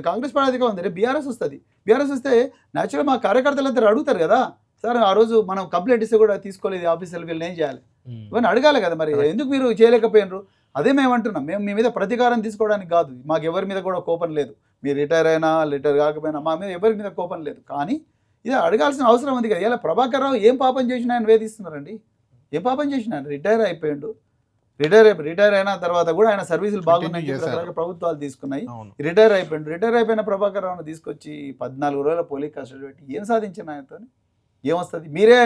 కాంగ్రెస్ పార్టీ అధికారం ఉంది, బీఆర్ఎస్ వస్తుంది. బీఆర్ఎస్ వస్తే న్యాచురల్గా మా కార్యకర్తలందరూ అడుగుతారు కదా, సార్ ఆ రోజు మనం కంప్లైంట్ ఇస్తే కూడా తీసుకోలేదు ఆఫీసర్లు, వీళ్ళు ఏం చేయాలి ఇవన్నీ అడగాలి కదా, మరి ఎందుకు మీరు చేయలేకపోయినరు? అదే మేము అంటున్నాం. మేము మీ మీద ప్రతీకారం తీసుకోవడానికి కాదు, మాకు ఎవరి మీద కూడా కోపం లేదు. మీరు రిటైర్ అయినా రిటైర్ కాకపోయినా మా మీద ఎవరి మీద కోపం లేదు. కానీ ఇది అడగాల్సిన అవసరం ఉంది కదా. ఇలా ప్రభాకర్ రావు ఏం పాపం చేసినా ఆయన వేధిస్తున్నారండి? ఏం పాపం చేసినా? రిటైర్ అయిపోయాడు. రిటైర్ అయిన తర్వాత కూడా ఆయన సర్వీసులు బాగున్నాయి, ప్రభుత్వాలు తీసుకున్నాయి. రిటైర్ అయిపోయిన ప్రభాకర్ రావును తీసుకొచ్చి 14 రోజుల పోలీస్ కస్టడీ పెట్టి ఏం సాధించిన ఆయనతో? ఏమొస్తుంది? మీరే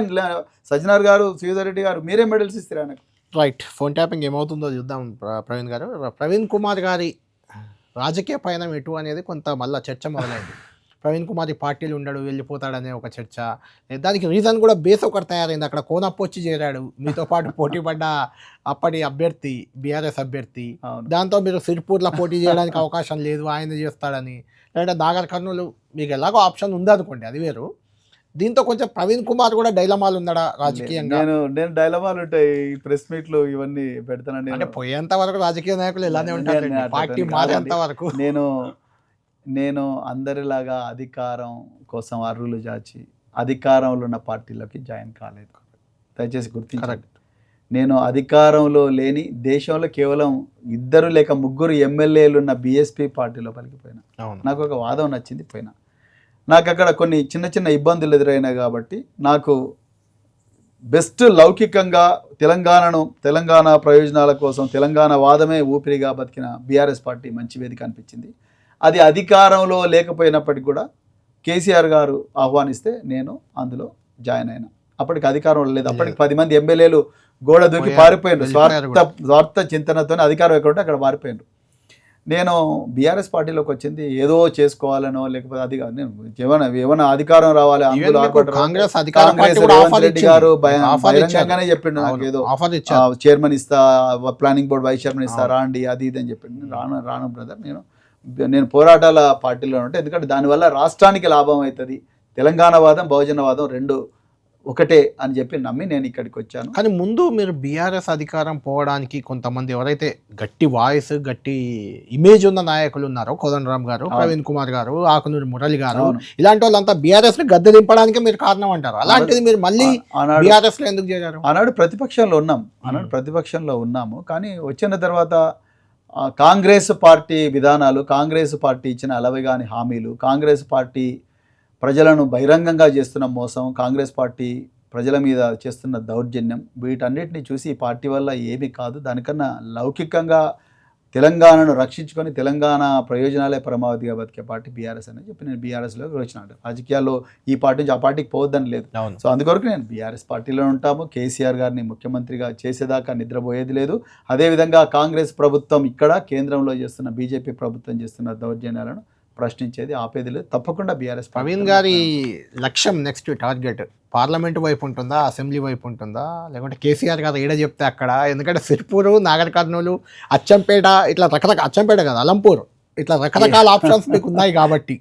సజ్జనార్ గారు, శ్రీధర్ రెడ్డి గారు, మీరే మెడల్స్ ఇస్తారు ఆయనకు. రైట్, ఫోన్ ట్యాపింగ్ ఏమవుతుందో చూద్దాం ప్రవీణ్ గారు. ప్రవీణ్ కుమార్ గారి రాజకీయ పయనం ఎటు అనేది కొంత మళ్ళీ చర్చ మొదలైంది. ప్రవీణ్ కుమార్ ఈ పార్టీలు ఉండడు, వెళ్ళిపోతాడనే ఒక చర్చ. దానికి రీజన్ కూడా బేస్ ఒకటి తయారైంది. అక్కడ కోనప్ప వచ్చి చేరాడు, మీతో పాటు పోటీ పడ్డ అప్పటి అభ్యర్థి, బీఆర్ఎస్ అభ్యర్థి. దాంతో మీరు సిర్పూర్లో పోటీ చేయడానికి అవకాశం లేదు, ఆయన చేస్తాడని. లేదా నాగర్ కర్నూలు మీకు ఎలాగో ఆప్షన్ ఉందనుకోండి, అది వేరు. దీంతో కొంచెం ప్రవీణ్ కుమార్ కూడా డైలమాలు ఉన్నాడా రాజకీయంగా? నేను డైలమాలు ఉంటాయి, ప్రెస్ మీట్లు ఇవన్నీ పెడతానండి. అంటే పోయేంత వరకు రాజకీయ నాయకులు ఇలానే ఉంటారు, పార్టీ మారేంత వరకు. నేను అందరిలాగా అధికారం కోసం అర్రులు చాచి అధికారంలో ఉన్న పార్టీలోకి జాయిన్ కాలేదు. దయచేసి గుర్తించండి. నేను అధికారంలో లేని, దేశంలో కేవలం 2 లేక 3 ఎమ్మెల్యేలు ఉన్న బీఎస్పీ పార్టీలో పలికిపోయినా. నాకు ఒక వాదం నచ్చింది, పోయినా. నాకు అక్కడ కొన్ని చిన్న ఇబ్బందులు ఎదురైనాయి కాబట్టి నాకు బెస్ట్ లౌకికంగా తెలంగాణ ప్రయోజనాల కోసం తెలంగాణ వాదమే ఊపిరిగా బతికిన బీఆర్ఎస్ పార్టీ మంచి వేదిక అనిపించింది. అది అధికారంలో లేకపోయినప్పటికీ కూడా కేసీఆర్ గారు ఆహ్వానిస్తే నేను అందులో జాయిన్ అయినా. అప్పటికి అధికారంలో లేదు. అప్పటికి 10 మంది ఎమ్మెల్యేలు గోడ దూకి పారిపోయారు. స్వార్థ చింతనతో అధికారం ఎక్కడ ఉంటే అక్కడ పారిపోయారు. నేను బీఆర్ఎస్ పార్టీలోకి వచ్చింది ఏదో చేసుకోవాలనో, లేకపోతే అది కాదు. నేను ఏమైనా అధికారం రావాలి, రేవంత్ రెడ్డి గారు బహిరంగంగానే చెప్పిండు, నాకు ఏదో చైర్మన్ ఇస్తా, ప్లానింగ్ బోర్డు వైస్ చైర్మన్ ఇస్తా, రాండి అది ఇది అని చెప్పిండు. రాను బ్రదర్, నేను పోరాటాల పార్టీలో ఉంటే, ఎందుకంటే దానివల్ల రాష్ట్రానికి లాభం అవుతుంది. తెలంగాణ వాదం, బహుజన వాదం 2 ఒకటే అని చెప్పి నమ్మి నేను ఇక్కడికి వచ్చాను. కానీ ముందు మీరు బీఆర్ఎస్ అధికారం పోవడానికి కొంతమంది ఎవరైతే గట్టి వాయిస్, గట్టి ఇమేజ్ ఉన్న నాయకులు ఉన్నారో, కోదండరామ్ గారు, ప్రవీణ్ కుమార్ గారు, ఆకునూరి మురళి గారు, ఇలాంటి వాళ్ళంతా బీఆర్ఎస్ ని గద్దె దింపడానికి మీరు కారణం అంటారు. అలాంటిది మీరు మళ్ళీ బీఆర్ఎస్ లో ఎందుకు చేశారు? ఆనాడు ప్రతిపక్షంలో ఉన్నాము. కానీ వచ్చిన తర్వాత కాంగ్రెస్ పార్టీ విధానాలు, కాంగ్రెస్ పార్టీ ఇచ్చిన అలవిగాని హామీలు, కాంగ్రెస్ పార్టీ ప్రజలను బహిరంగంగా చేస్తున్న మోసం, కాంగ్రెస్ పార్టీ ప్రజల మీద చేస్తున్న దౌర్జన్యం, వీటన్నిటిని చూసి ఈ పార్టీ వల్ల ఏమీ కాదు, దానికన్నా లౌకికంగా తెలంగాణను రక్షించుకొని తెలంగాణ ప్రయోజనాలే పరమావధిగా బతికే పార్టీ బీఆర్ఎస్ అని చెప్పి నేను బీఆర్ఎస్లోకి వచ్చినాను. రాజకీయాల్లో ఈ పార్టీ నుంచి ఆ పార్టీకి పోవద్దని లేదు. సో అందుకొరకు నేను బీఆర్ఎస్ పార్టీలో ఉంటాము. కేసీఆర్ గారిని ముఖ్యమంత్రిగా చేసేదాకా నిద్రపోయేది లేదు. అదేవిధంగా కాంగ్రెస్ ప్రభుత్వం ఇక్కడ కేంద్రంలో చేస్తున్న బీజేపీ ప్రభుత్వం చేస్తున్న దౌర్జన్యాలను ప్రశ్నించేది ఆపేది లేదు. తప్పకుండా బీఆర్ఎస్. ప్రవీణ్ గారి లక్ష్యం నెక్స్ట్ టార్గెట్ పార్లమెంటు వైపు ఉంటుందా, అసెంబ్లీ వైపు ఉంటుందా, లేకుంటే కేసీఆర్ గారు ఏడ చెప్తే అక్కడ? ఎందుకంటే సిర్పూరు, నాగర్ కర్నూలు, అచ్చంపేట, ఇట్లా రకరకాల, అచ్చంపేట కదా అలంపూర్, ఇట్లా రకరకాల ఆప్షన్స్ మీకు ఉన్నాయి కాబట్టి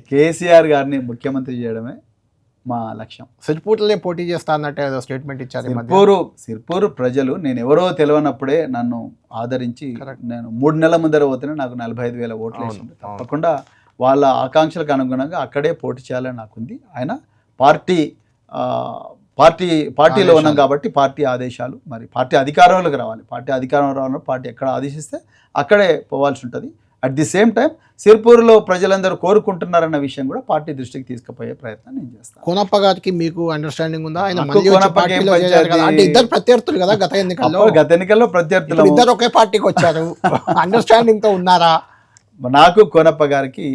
కేసీఆర్ గారిని ముఖ్యమంత్రి చేయడమే మా లక్ష్యం. సిర్పూర్లే పోటీ చేస్తా అన్నట్టు ఏదో స్టేట్మెంట్ ఇచ్చారు. సిర్పూరు ప్రజలు నేను ఎవరో తెలియనప్పుడే నన్ను ఆదరించి, నేను 3 నెలల ముందర పోతేనే నాకు 45,000 ఓట్లు వేసింది. తప్పకుండా వాళ్ళ ఆకాంక్షలకు అనుగుణంగా అక్కడే పోటీ చేయాలని నాకుంది. ఆయన పార్టీలో ఉన్నాం కాబట్టి పార్టీ ఆదేశాలు, మరి పార్టీ అధికారంలోకి రావాలి. పార్టీ అధికారంలో రావాలని పార్టీ ఎక్కడ ఆదేశిస్తే అక్కడే పోవాల్సి ఉంటుంది. అట్ ది సేమ్ టైం సిర్పూర్లో ప్రజలందరూ కోరుకుంటున్నారన్న విషయం కూడా పార్టీ దృష్టికి తీసుకుపోయే ప్రయత్నం నేను చేస్తాను. కోనప్ప గారికి మీకు అండర్స్టాండింగ్ ఉందా? అంటే ఇద్దరు ప్రత్యర్థులు కదా గత ఎన్నికల్లో ప్రత్యర్థులు ఇద్దరు ఒకే పార్టీకి వచ్చారు. అండర్స్టాండింగ్ తో ఉన్నారా? నాకు కోనప్ప గారికి,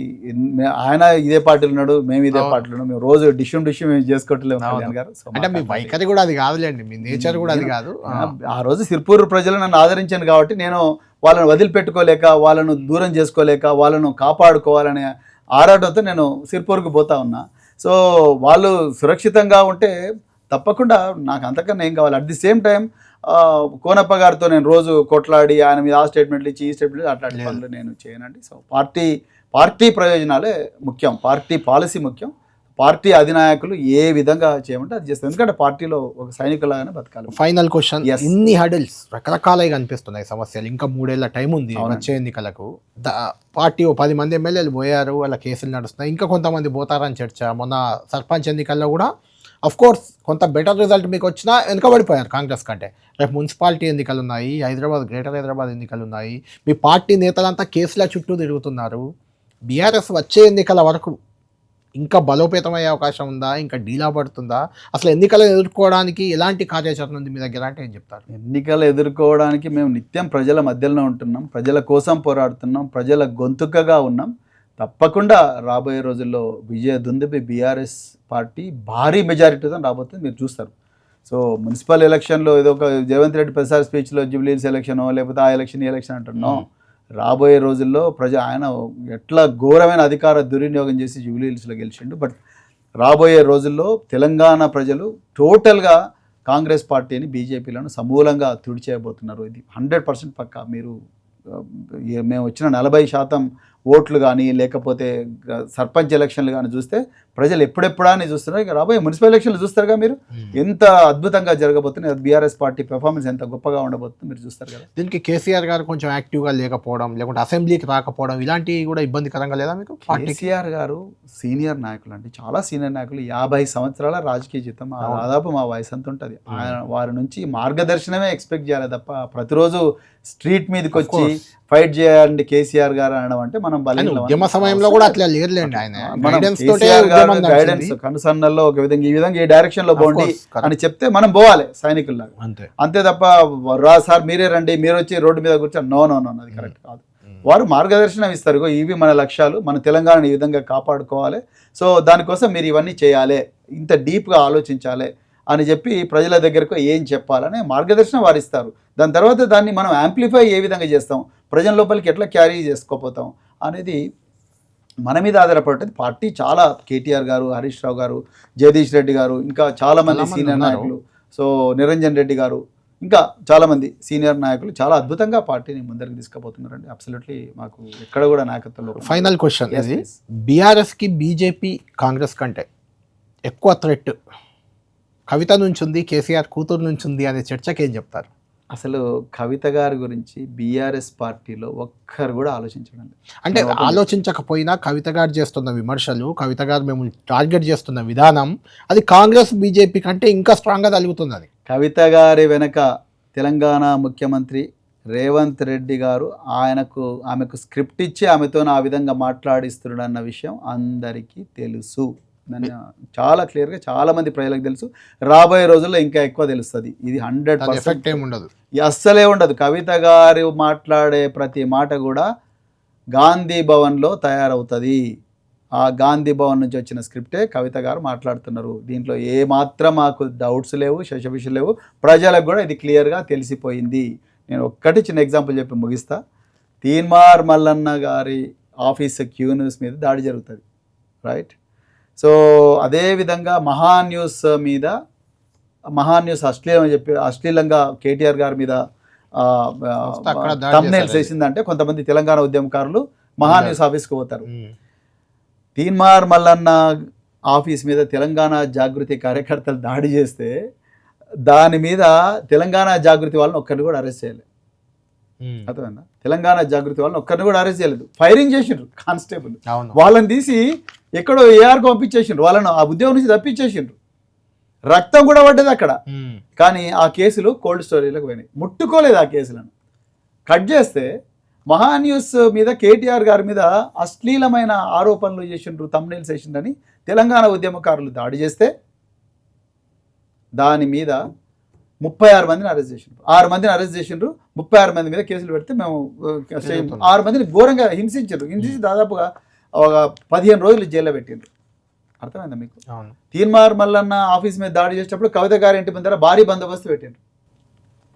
ఆయన ఇదే పార్టీలో ఉన్నాడు, మేము ఇదే పార్టీలో ఉన్నాం, మేము రోజు డిష్యూమ్ మేము చేసుకోవట్లేము కళ్యాణ్ గారు. అంటే మీ వైఖరి కూడా అది కాదులేండి, మీ నేచర్ కూడా అది కాదు. ఆ రోజు సిర్పూర్ ప్రజలు నన్ను ఆదరించాను కాబట్టి నేను వాళ్ళను వదిలిపెట్టుకోలేక, వాళ్ళను దూరం చేసుకోలేక, వాళ్ళను కాపాడుకోవాలనే ఆరాటంతో నేను సిర్పూర్కి పోతా ఉన్నా. సో వాళ్ళు సురక్షితంగా ఉంటే తప్పకుండా నాకు అంతకన్నా ఏం కావాలి. At the same time Konappa గారితో నేను రోజు కొట్లాడి ఆయన మీద ఆ స్టేట్మెంట్లు ఇచ్చి ఈ స్టేట్మెంట్లు అట్లాంటి పనులు నేను చేయనండి. సో పార్టీ ప్రయోజనాలే ముఖ్యం, పార్టీ పాలసీ ముఖ్యం. పార్టీ అధినాయకులు ఏ విధంగా చేయమంటే అది చేస్తారు. ఎందుకంటే పార్టీలో ఒక సైనికులాగానే బతకాలి. ఫైనల్ క్వశ్చన్, ఇన్ని హడిల్స్ రకరకాలుగా కనిపిస్తున్నాయి సమస్యలు, ఇంకా 3 ఏళ్ల టైం ఉంది వచ్చే ఎన్నికలకు. పార్టీ 10 మంది ఎమ్మెల్యేలు పోయారు, వాళ్ళ కేసులు నడుస్తున్నాయి, ఇంకా కొంతమంది పోతారని చర్చ. మొన్న సర్పంచ్ ఎన్నికల్లో కూడా అఫ్ కోర్స్ కొంత బెటర్ రిజల్ట్ మీకు వచ్చినా వెనుకబడిపోయారు కాంగ్రెస్ కంటే. రేపు మున్సిపాలిటీ ఎన్నికలు ఉన్నాయి, గ్రేటర్ హైదరాబాద్ ఎన్నికలు ఉన్నాయి. మీ పార్టీ నేతలంతా కేసుల చుట్టూ తిరుగుతున్నారు. బీఆర్ఎస్ వచ్చే ఎన్నికల వరకు ఇంకా బలోపేతమయ్యే అవకాశం ఉందా, ఇంకా డీలా పడుతుందా? అసలు ఎన్నికలు ఎదుర్కోవడానికి ఎలాంటి కార్యాచరణ ఉంది మీ దగ్గర అంటే ఏం చెప్తారు? ఎన్నికలు ఎదుర్కోవడానికి మేము నిత్యం ప్రజల మధ్యలో ఉంటున్నాం, ప్రజల కోసం పోరాడుతున్నాం, ప్రజల గొంతుకగా ఉన్నాం. తప్పకుండా రాబోయే రోజుల్లో విజయ దుందుబి బీఆర్ఎస్ పార్టీ భారీ మెజారిటీతో రాబోతుంది, మీరు చూస్తారు. సో మున్సిపల్ ఎలక్షన్లో ఏదో ఒక రేవంత్ రెడ్డి ప్రసాద్ స్పీచ్లో జూబ్లీహిల్స్ ఎలక్షనో లేకపోతే ఆ ఎలక్షన్ ఈ ఎలక్షన్ అంటున్నాం. రాబోయే రోజుల్లో ఆయన ఎట్లా ఘోరమైన అధికార దుర్వినియోగం చేసి జూబ్లీహిల్స్లో గెలిచిండు. బట్ రాబోయే రోజుల్లో తెలంగాణ ప్రజలు టోటల్గా కాంగ్రెస్ పార్టీని, బీజేపీలను సమూలంగా తుడిచేయబోతున్నారు. ఇది 100% పక్కా. మీరు మేము వచ్చిన 40% ఓట్లు కానీ లేకపోతే సర్పంచ్ ఎలక్షన్లు కానీ చూస్తే ప్రజలు ఎప్పుడెప్పుడా అని చూస్తున్నారు. ఇక రాబోయే మున్సిపల్ ఎలక్షన్లు చూస్తారుగా మీరు, ఎంత అద్భుతంగా జరగబోతుంది. బీఆర్ఎస్ పార్టీ పెర్ఫార్మెన్స్ ఎంత గొప్పగా ఉండబోతుంది మీరు చూస్తారు కదా. దీనికి కేసీఆర్ గారు కొంచెం యాక్టివ్గా లేకపోవడం, లేకుంటే అసెంబ్లీకి రాకపోవడం, ఇలాంటివి కూడా ఇబ్బందికరంగా లేదా మీకు? కేసీఆర్ గారు సీనియర్ నాయకులు అండి, చాలా సీనియర్ నాయకులు, 50 సంవత్సరాల రాజకీయ జీవితం, దాదాపు మా వయసు అంత ఉంటుంది. వారి నుంచి మార్గదర్శనమే ఎక్స్పెక్ట్ చేయాలి తప్ప ప్రతిరోజు స్ట్రీట్ మీదకి వచ్చి ఫైట్ చేయండి కేసీఆర్ గారు అనడం అంటే మనం ఉద్యమ సమయంలో కూడా అట్లా లేదులేండి. ఆయన గైడెన్స్ కనుసన్నల్లో ఒక విధంగా ఈ విధంగా ఈ డైరెక్షన్ లో పోండి అని చెప్తే మనం పోవాలి సైనికుల్లాగా, అంతే తప్ప రా సార్ మీరే రండి, మీరు వచ్చి రోడ్డు మీద కూర్చొని నో అది కరెక్ట్ కాదు. వారు మార్గదర్శనం ఇస్తారు, ఇవి మన లక్ష్యాలు, మన తెలంగాణని ఈ విధంగా కాపాడుకోవాలి, సో దానికోసం మీరు ఇవన్నీ చేయాలి, ఇంత డీప్గా ఆలోచించాలి అని చెప్పి ప్రజల దగ్గరకు ఏం చెప్పాలని మార్గదర్శనం వారిస్తారు. దాని తర్వాత దాన్ని మనం యాంప్లిఫై ఏ విధంగా చేస్తాం, ప్రజల లోపలికి ఎట్లా క్యారీ చేసుకోపోతాం అనేది మన మీద ఆధారపడుతుంది. పార్టీ చాలా, కేటీఆర్ గారు, హరీష్ రావు గారు, జగదీష్ రెడ్డి గారు, ఇంకా చాలామంది సీనియర్ నాయకులు, సో నిరంజన్ రెడ్డి గారు, ఇంకా చాలామంది సీనియర్ నాయకులు చాలా అద్భుతంగా పార్టీని ముందరికి తీసుకుపోతున్నారండి. అబ్సల్యూట్లీ మాకు ఎక్కడ కూడా నాయకత్వంలో. ఫైనల్ క్వశ్చన్, బీఆర్ఎస్కి బీజేపీ కాంగ్రెస్ కంటే ఎక్కువ థ్రెట్ కవిత నుంచి ఉంది, కేసీఆర్ కూతురు నుంచి ఉంది అనే చర్చకి ఏం చెప్తారు? అసలు కవిత గారి గురించి బీఆర్ఎస్ పార్టీలో ఒక్కరు కూడా ఆలోచించండి. అంటే ఆలోచించకపోయినా కవిత గారు చేస్తున్న విమర్శలు, కవిత గారు మేము టార్గెట్ చేస్తున్న విధానం, అది కాంగ్రెస్ బీజేపీ కంటే ఇంకా స్ట్రాంగ్గా తగులుతుంది. అది కవిత గారి వెనక తెలంగాణ ముఖ్యమంత్రి రేవంత్ రెడ్డి గారు ఆమెకు స్క్రిప్ట్ ఇచ్చి ఆమెతో ఆ విధంగా మాట్లాడిస్తున్నాడు అన్న విషయం అందరికీ తెలుసు. దాన్ని చాలా క్లియర్గా చాలా మంది ప్రజలకు తెలుసు. రాబోయే రోజుల్లో ఇంకా ఎక్కువ తెలుస్తుంది. ఇది 100% ఎఫెక్ట్ ఏమి ఉండదు, అస్సలే ఉండదు. కవిత గారు మాట్లాడే ప్రతి మాట కూడా గాంధీ భవన్లో తయారవుతుంది. ఆ గాంధీ భవన్ నుంచి వచ్చిన స్క్రిప్టే కవిత గారు మాట్లాడుతున్నారు. దీంట్లో ఏమాత్రం మాకు డౌట్స్ లేవు, శశభిషలు లేవు. ప్రజలకు కూడా ఇది క్లియర్గా తెలిసిపోయింది. నేను ఒక్కటి చిన్న ఎగ్జాంపుల్ చెప్పి ముగిస్తా. తీన్మార్ మల్లన్న గారి ఆఫీస్ క్యూ న్యూస్ మీద దాడి జరుగుతుంది, రైట్? సో అదేవిధంగా మహాన్యూస్ మీద, మహాన్యూస్ అశ్లీలంగా కేటీఆర్ గారి మీద థంబ్నెయిల్స్ వేసిందంటే కొంతమంది తెలంగాణ ఉద్యమకారులు మహాన్యూస్ ఆఫీస్కి పోతారు. తీన్మార్ మల్లన్న ఆఫీస్ మీద తెలంగాణ జాగృతి కార్యకర్తలు దాడి చేస్తే దాని మీద తెలంగాణ జాగృతి వాళ్ళని ఒక్కరిని కూడా అరెస్ట్ చేయలేదు. అర్థమైందా? తెలంగాణ జాగృతి వాళ్ళని ఒక్కరిని కూడా అరెస్ట్ చేయలేదు. ఫైరింగ్ చేసిండ్రు కానిస్టేబుల్. వాళ్ళని తీసి ఎక్కడో ఏఆర్కి పంపించేసిండ్రు. వాళ్ళను ఆ ఉద్యోగం నుంచి తప్పించేసిండ్రు. రక్తం కూడా పడ్డది అక్కడ. కానీ ఆ కేసులు కోల్డ్ స్టోరేజ్లకు పోయినాయి. ముట్టుకోలేదు ఆ కేసులను. కట్ చేస్తే మహాన్యూస్ మీద కేటీఆర్ గారి మీద అశ్లీలమైన ఆరోపణలు చేసిండ్రు, థంబ్నెయిల్స్ వేసిండ్రని తెలంగాణ ఉద్యమకారులు దాడి చేస్తే దాని మీద 36 మందిని అరెస్ట్ చేసిండ్రు. 6 మందిని అరెస్ట్ చేసిండ్రు. 36 మంది మీద కేసులు పెడితే మేము 6 మందిని ఘోరంగా హింసించారు. హింసించి దాదాపుగా ఒక 15 రోజులు జైల్లో పెట్టిండ్రు. అర్థమైందా మీకు? తీన్మార్ మల్లన్న ఆఫీస్ మీద దాడి చేసేటప్పుడు కవిత గారి ఇంటి ముందర భారీ బందోబస్తు పెట్టిండ్రు.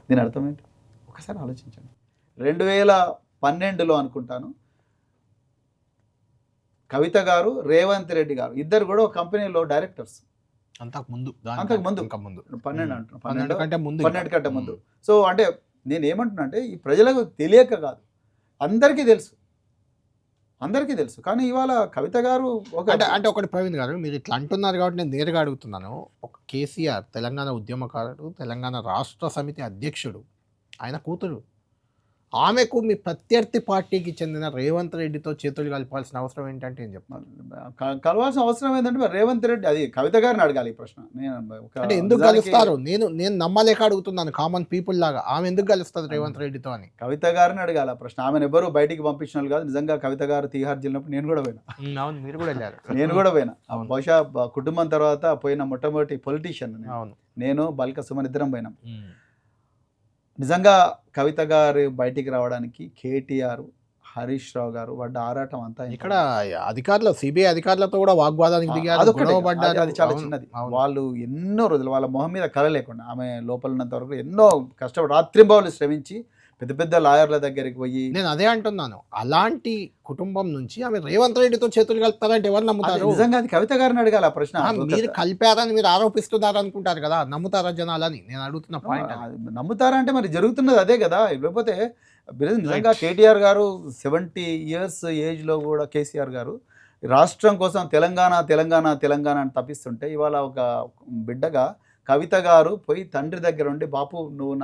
దీని అర్థమైంది? ఒకసారి ఆలోచించండి. 2012లో అనుకుంటాను కవిత గారు, రేవంత్ రెడ్డి గారు ఇద్దరు కూడా ఒక కంపెనీలో డైరెక్టర్స్. అంతకుముందు 12 కంటే ముందు. సో అంటే నేను ఏమంటున్నా అంటే ఈ ప్రజలకు తెలియక కాదు, అందరికీ తెలుసు. కానీ ఇవాళ కవిత గారు అంటే ఒకటి ప్రవీణ్ గారు, మీరు ఇట్లా అంటున్నారు కాబట్టి నేను నేరుగా అడుగుతున్నాను. ఒక కేసీఆర్ తెలంగాణ ఉద్యమకారుడు, తెలంగాణ రాష్ట్ర సమితి అధ్యక్షుడు, ఆయన కూతురు. ఆమెకు మీ ప్రత్యర్థి పార్టీకి చెందిన రేవంత్ రెడ్డితో చేతులు కలపాల్సిన అవసరం ఏంటంటే ఏం చెప్తాను? కలవాల్సిన అవసరం ఏంటంటే రేవంత్ రెడ్డి, అది కవిత గారిని అడగాలి ఈ ప్రశ్న. అంటే ఎందుకు కలుస్తారు? నేను నమ్మలేక అడుగుతున్నాను, కామన్ పీపుల్ లాగా. ఆమె ఎందుకు కలుస్తుంది రేవంత్ రెడ్డితో అని కవిత గారిని అడగాలి ఆ ప్రశ్న. ఆమెను ఎవరు బయటికి పంపించిన వాళ్ళు కాదు. నిజంగా కవిత గారు తీహార్ జిల్లినప్పుడు నేను కూడా పోయినా. అవును, మీరు కూడా వెళ్ళారు. నేను కూడా పోయినా. బహుశా కుటుంబం తర్వాత పోయిన మొట్టమొదటి పొలిటీషియన్ నేను, బల్క సుమన్ ఇద్దరం పోయినాం. నిజంగా కవిత గారు బయటికి రావడానికి కేటీఆర్, హరీష్ రావు గారు పడ్డ ఆరాటం అంతా. ఇక్కడ అధికారులు, సిబిఐ అధికారులతో కూడా వాగ్వాదానికి దిగారు. అది చాలా చిన్నది. వాళ్ళు ఎన్నో రోజులు వాళ్ళ మొహం మీద కళ లేకుండా, ఆమె లోపల ఉన్నంత వరకు ఎన్నో కష్టపడి రాత్రింబవళ్ళు శ్రమించి పెద్ద పెద్ద లాయర్ల దగ్గరికి పోయి. నేను అదే అంటున్నాను, అలాంటి కుటుంబం నుంచి ఆమె రేవంత్ రెడ్డితో చేతులు కలుపుతారంటే ఎవరు నమ్ముతారు? నిజంగా అది కవిత గారిని అడగాలి ఆ ప్రశ్న. మీరు కలిపారని మీరు ఆరోపిస్తున్నారు అనుకుంటారు కదా, నమ్ముతారా జనాలని నేను అడుగుతున్న పాయింట్. నమ్ముతారా అంటే మరి జరుగుతున్నది అదే కదా. లేకపోతే నిజంగా కేటీఆర్ గారు 70 years ఏజ్లో కూడా కేసీఆర్ గారు రాష్ట్రం కోసం తెలంగాణ అని తప్పిస్తుంటే, ఇవాళ ఒక బిడ్డగా కవిత గారు పోయి తండ్రి దగ్గర ఉండి, బాపు నువ్వు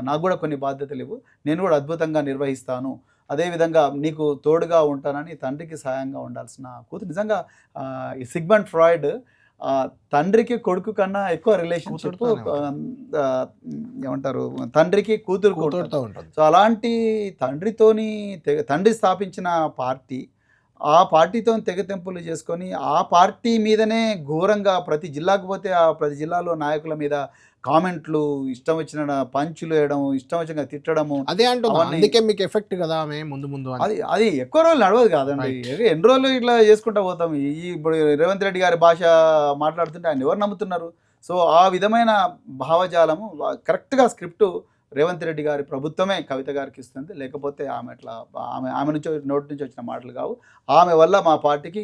నాకు కూడా కొన్ని బాధ్యతలు ఇవ్వు, నేను కూడా అద్భుతంగా నిర్వహిస్తాను, అదేవిధంగా నీకు తోడుగా ఉంటానని తండ్రికి సహాయంగా ఉండాల్సిన కూతురు. నిజంగా ఈ సిగ్మండ్ ఫ్రాయిడ్ తండ్రికి కొడుకు కన్నా ఎక్కువ రిలేషన్షిప్ ఏమంటారు తండ్రికి కూతురుతో ఉంటుంది. సో అలాంటి తండ్రి స్థాపించిన పార్టీ, ఆ పార్టీతో తెగతెంపులు చేసుకొని ఆ పార్టీ మీదనే ఘోరంగా ప్రతి జిల్లాకు పోతే ఆ ప్రతి జిల్లాలో నాయకుల మీద కామెంట్లు, ఇష్టం వచ్చిన పంచులు వేయడం, ఇష్టం వచ్చిన తిట్టడము. అదే అందుకే మీకు ఎఫెక్ట్ కదా ముందు అది ఎక్కువ రోజులు నడవదు కాదండి. ఎన్ని రోజులు ఇట్లా చేసుకుంటా పోతాం. ఇప్పుడు రేవంత్ రెడ్డి గారి భాష మాట్లాడుతుంటే ఆయన ఎవరు నమ్ముతున్నారు? సో ఆ విధమైన భావజాలము కరెక్ట్గా స్క్రిప్టు రేవంత్ రెడ్డి గారి ప్రభుత్వమే కవిత గారికి ఇస్తుంది. లేకపోతే ఆమె నుంచి నోటి నుంచి వచ్చిన మాటలు కావు. ఆమె వల్ల మా పార్టీకి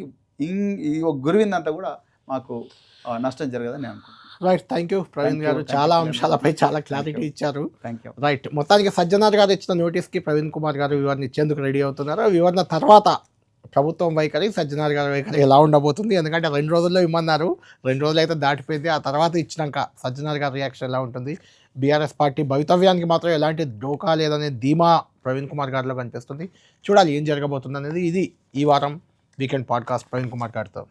ఈ గురివిందంతా కూడా మాకు నష్టం జరగదని నేను అనుకుంటున్నాను. రైట్, థ్యాంక్ యూ ప్రవీణ్ గారు. చాలా అంశాలపై చాలా క్లారిటీ ఇచ్చారు. Thank you. రైట్, మొత్తానికి సజ్జనార్ గారు ఇచ్చిన నోటీస్కి ప్రవీణ్ కుమార్ గారు వివరణ ఇచ్చేందుకు రెడీ అవుతున్నారు. వివరణ తర్వాత ప్రభుత్వం వైఖరి, సజ్జనార్ గారి వైఖరి ఎలా ఉండబోతుంది? ఎందుకంటే 2 రోజుల్లో ఇమ్మన్నారు, 2 రోజులు అయితే దాటిపోయింది. ఆ తర్వాత ఇచ్చినాక సజ్జనార్ గారి రియాక్షన్ ఎలా ఉంటుంది? బీఆర్ఎస్ పార్టీ భవితవ్యానికి మాత్రం ఎలాంటి డోకా లేదనే ధీమా ప్రవీణ్ కుమార్ గారిలో కనిపిస్తుంది. చూడాలి ఏం జరగబోతుంది అనేది. ఇది ఈ వారం వీకెండ్ పాడ్కాస్ట్ ప్రవీణ్ కుమార్ గారితో.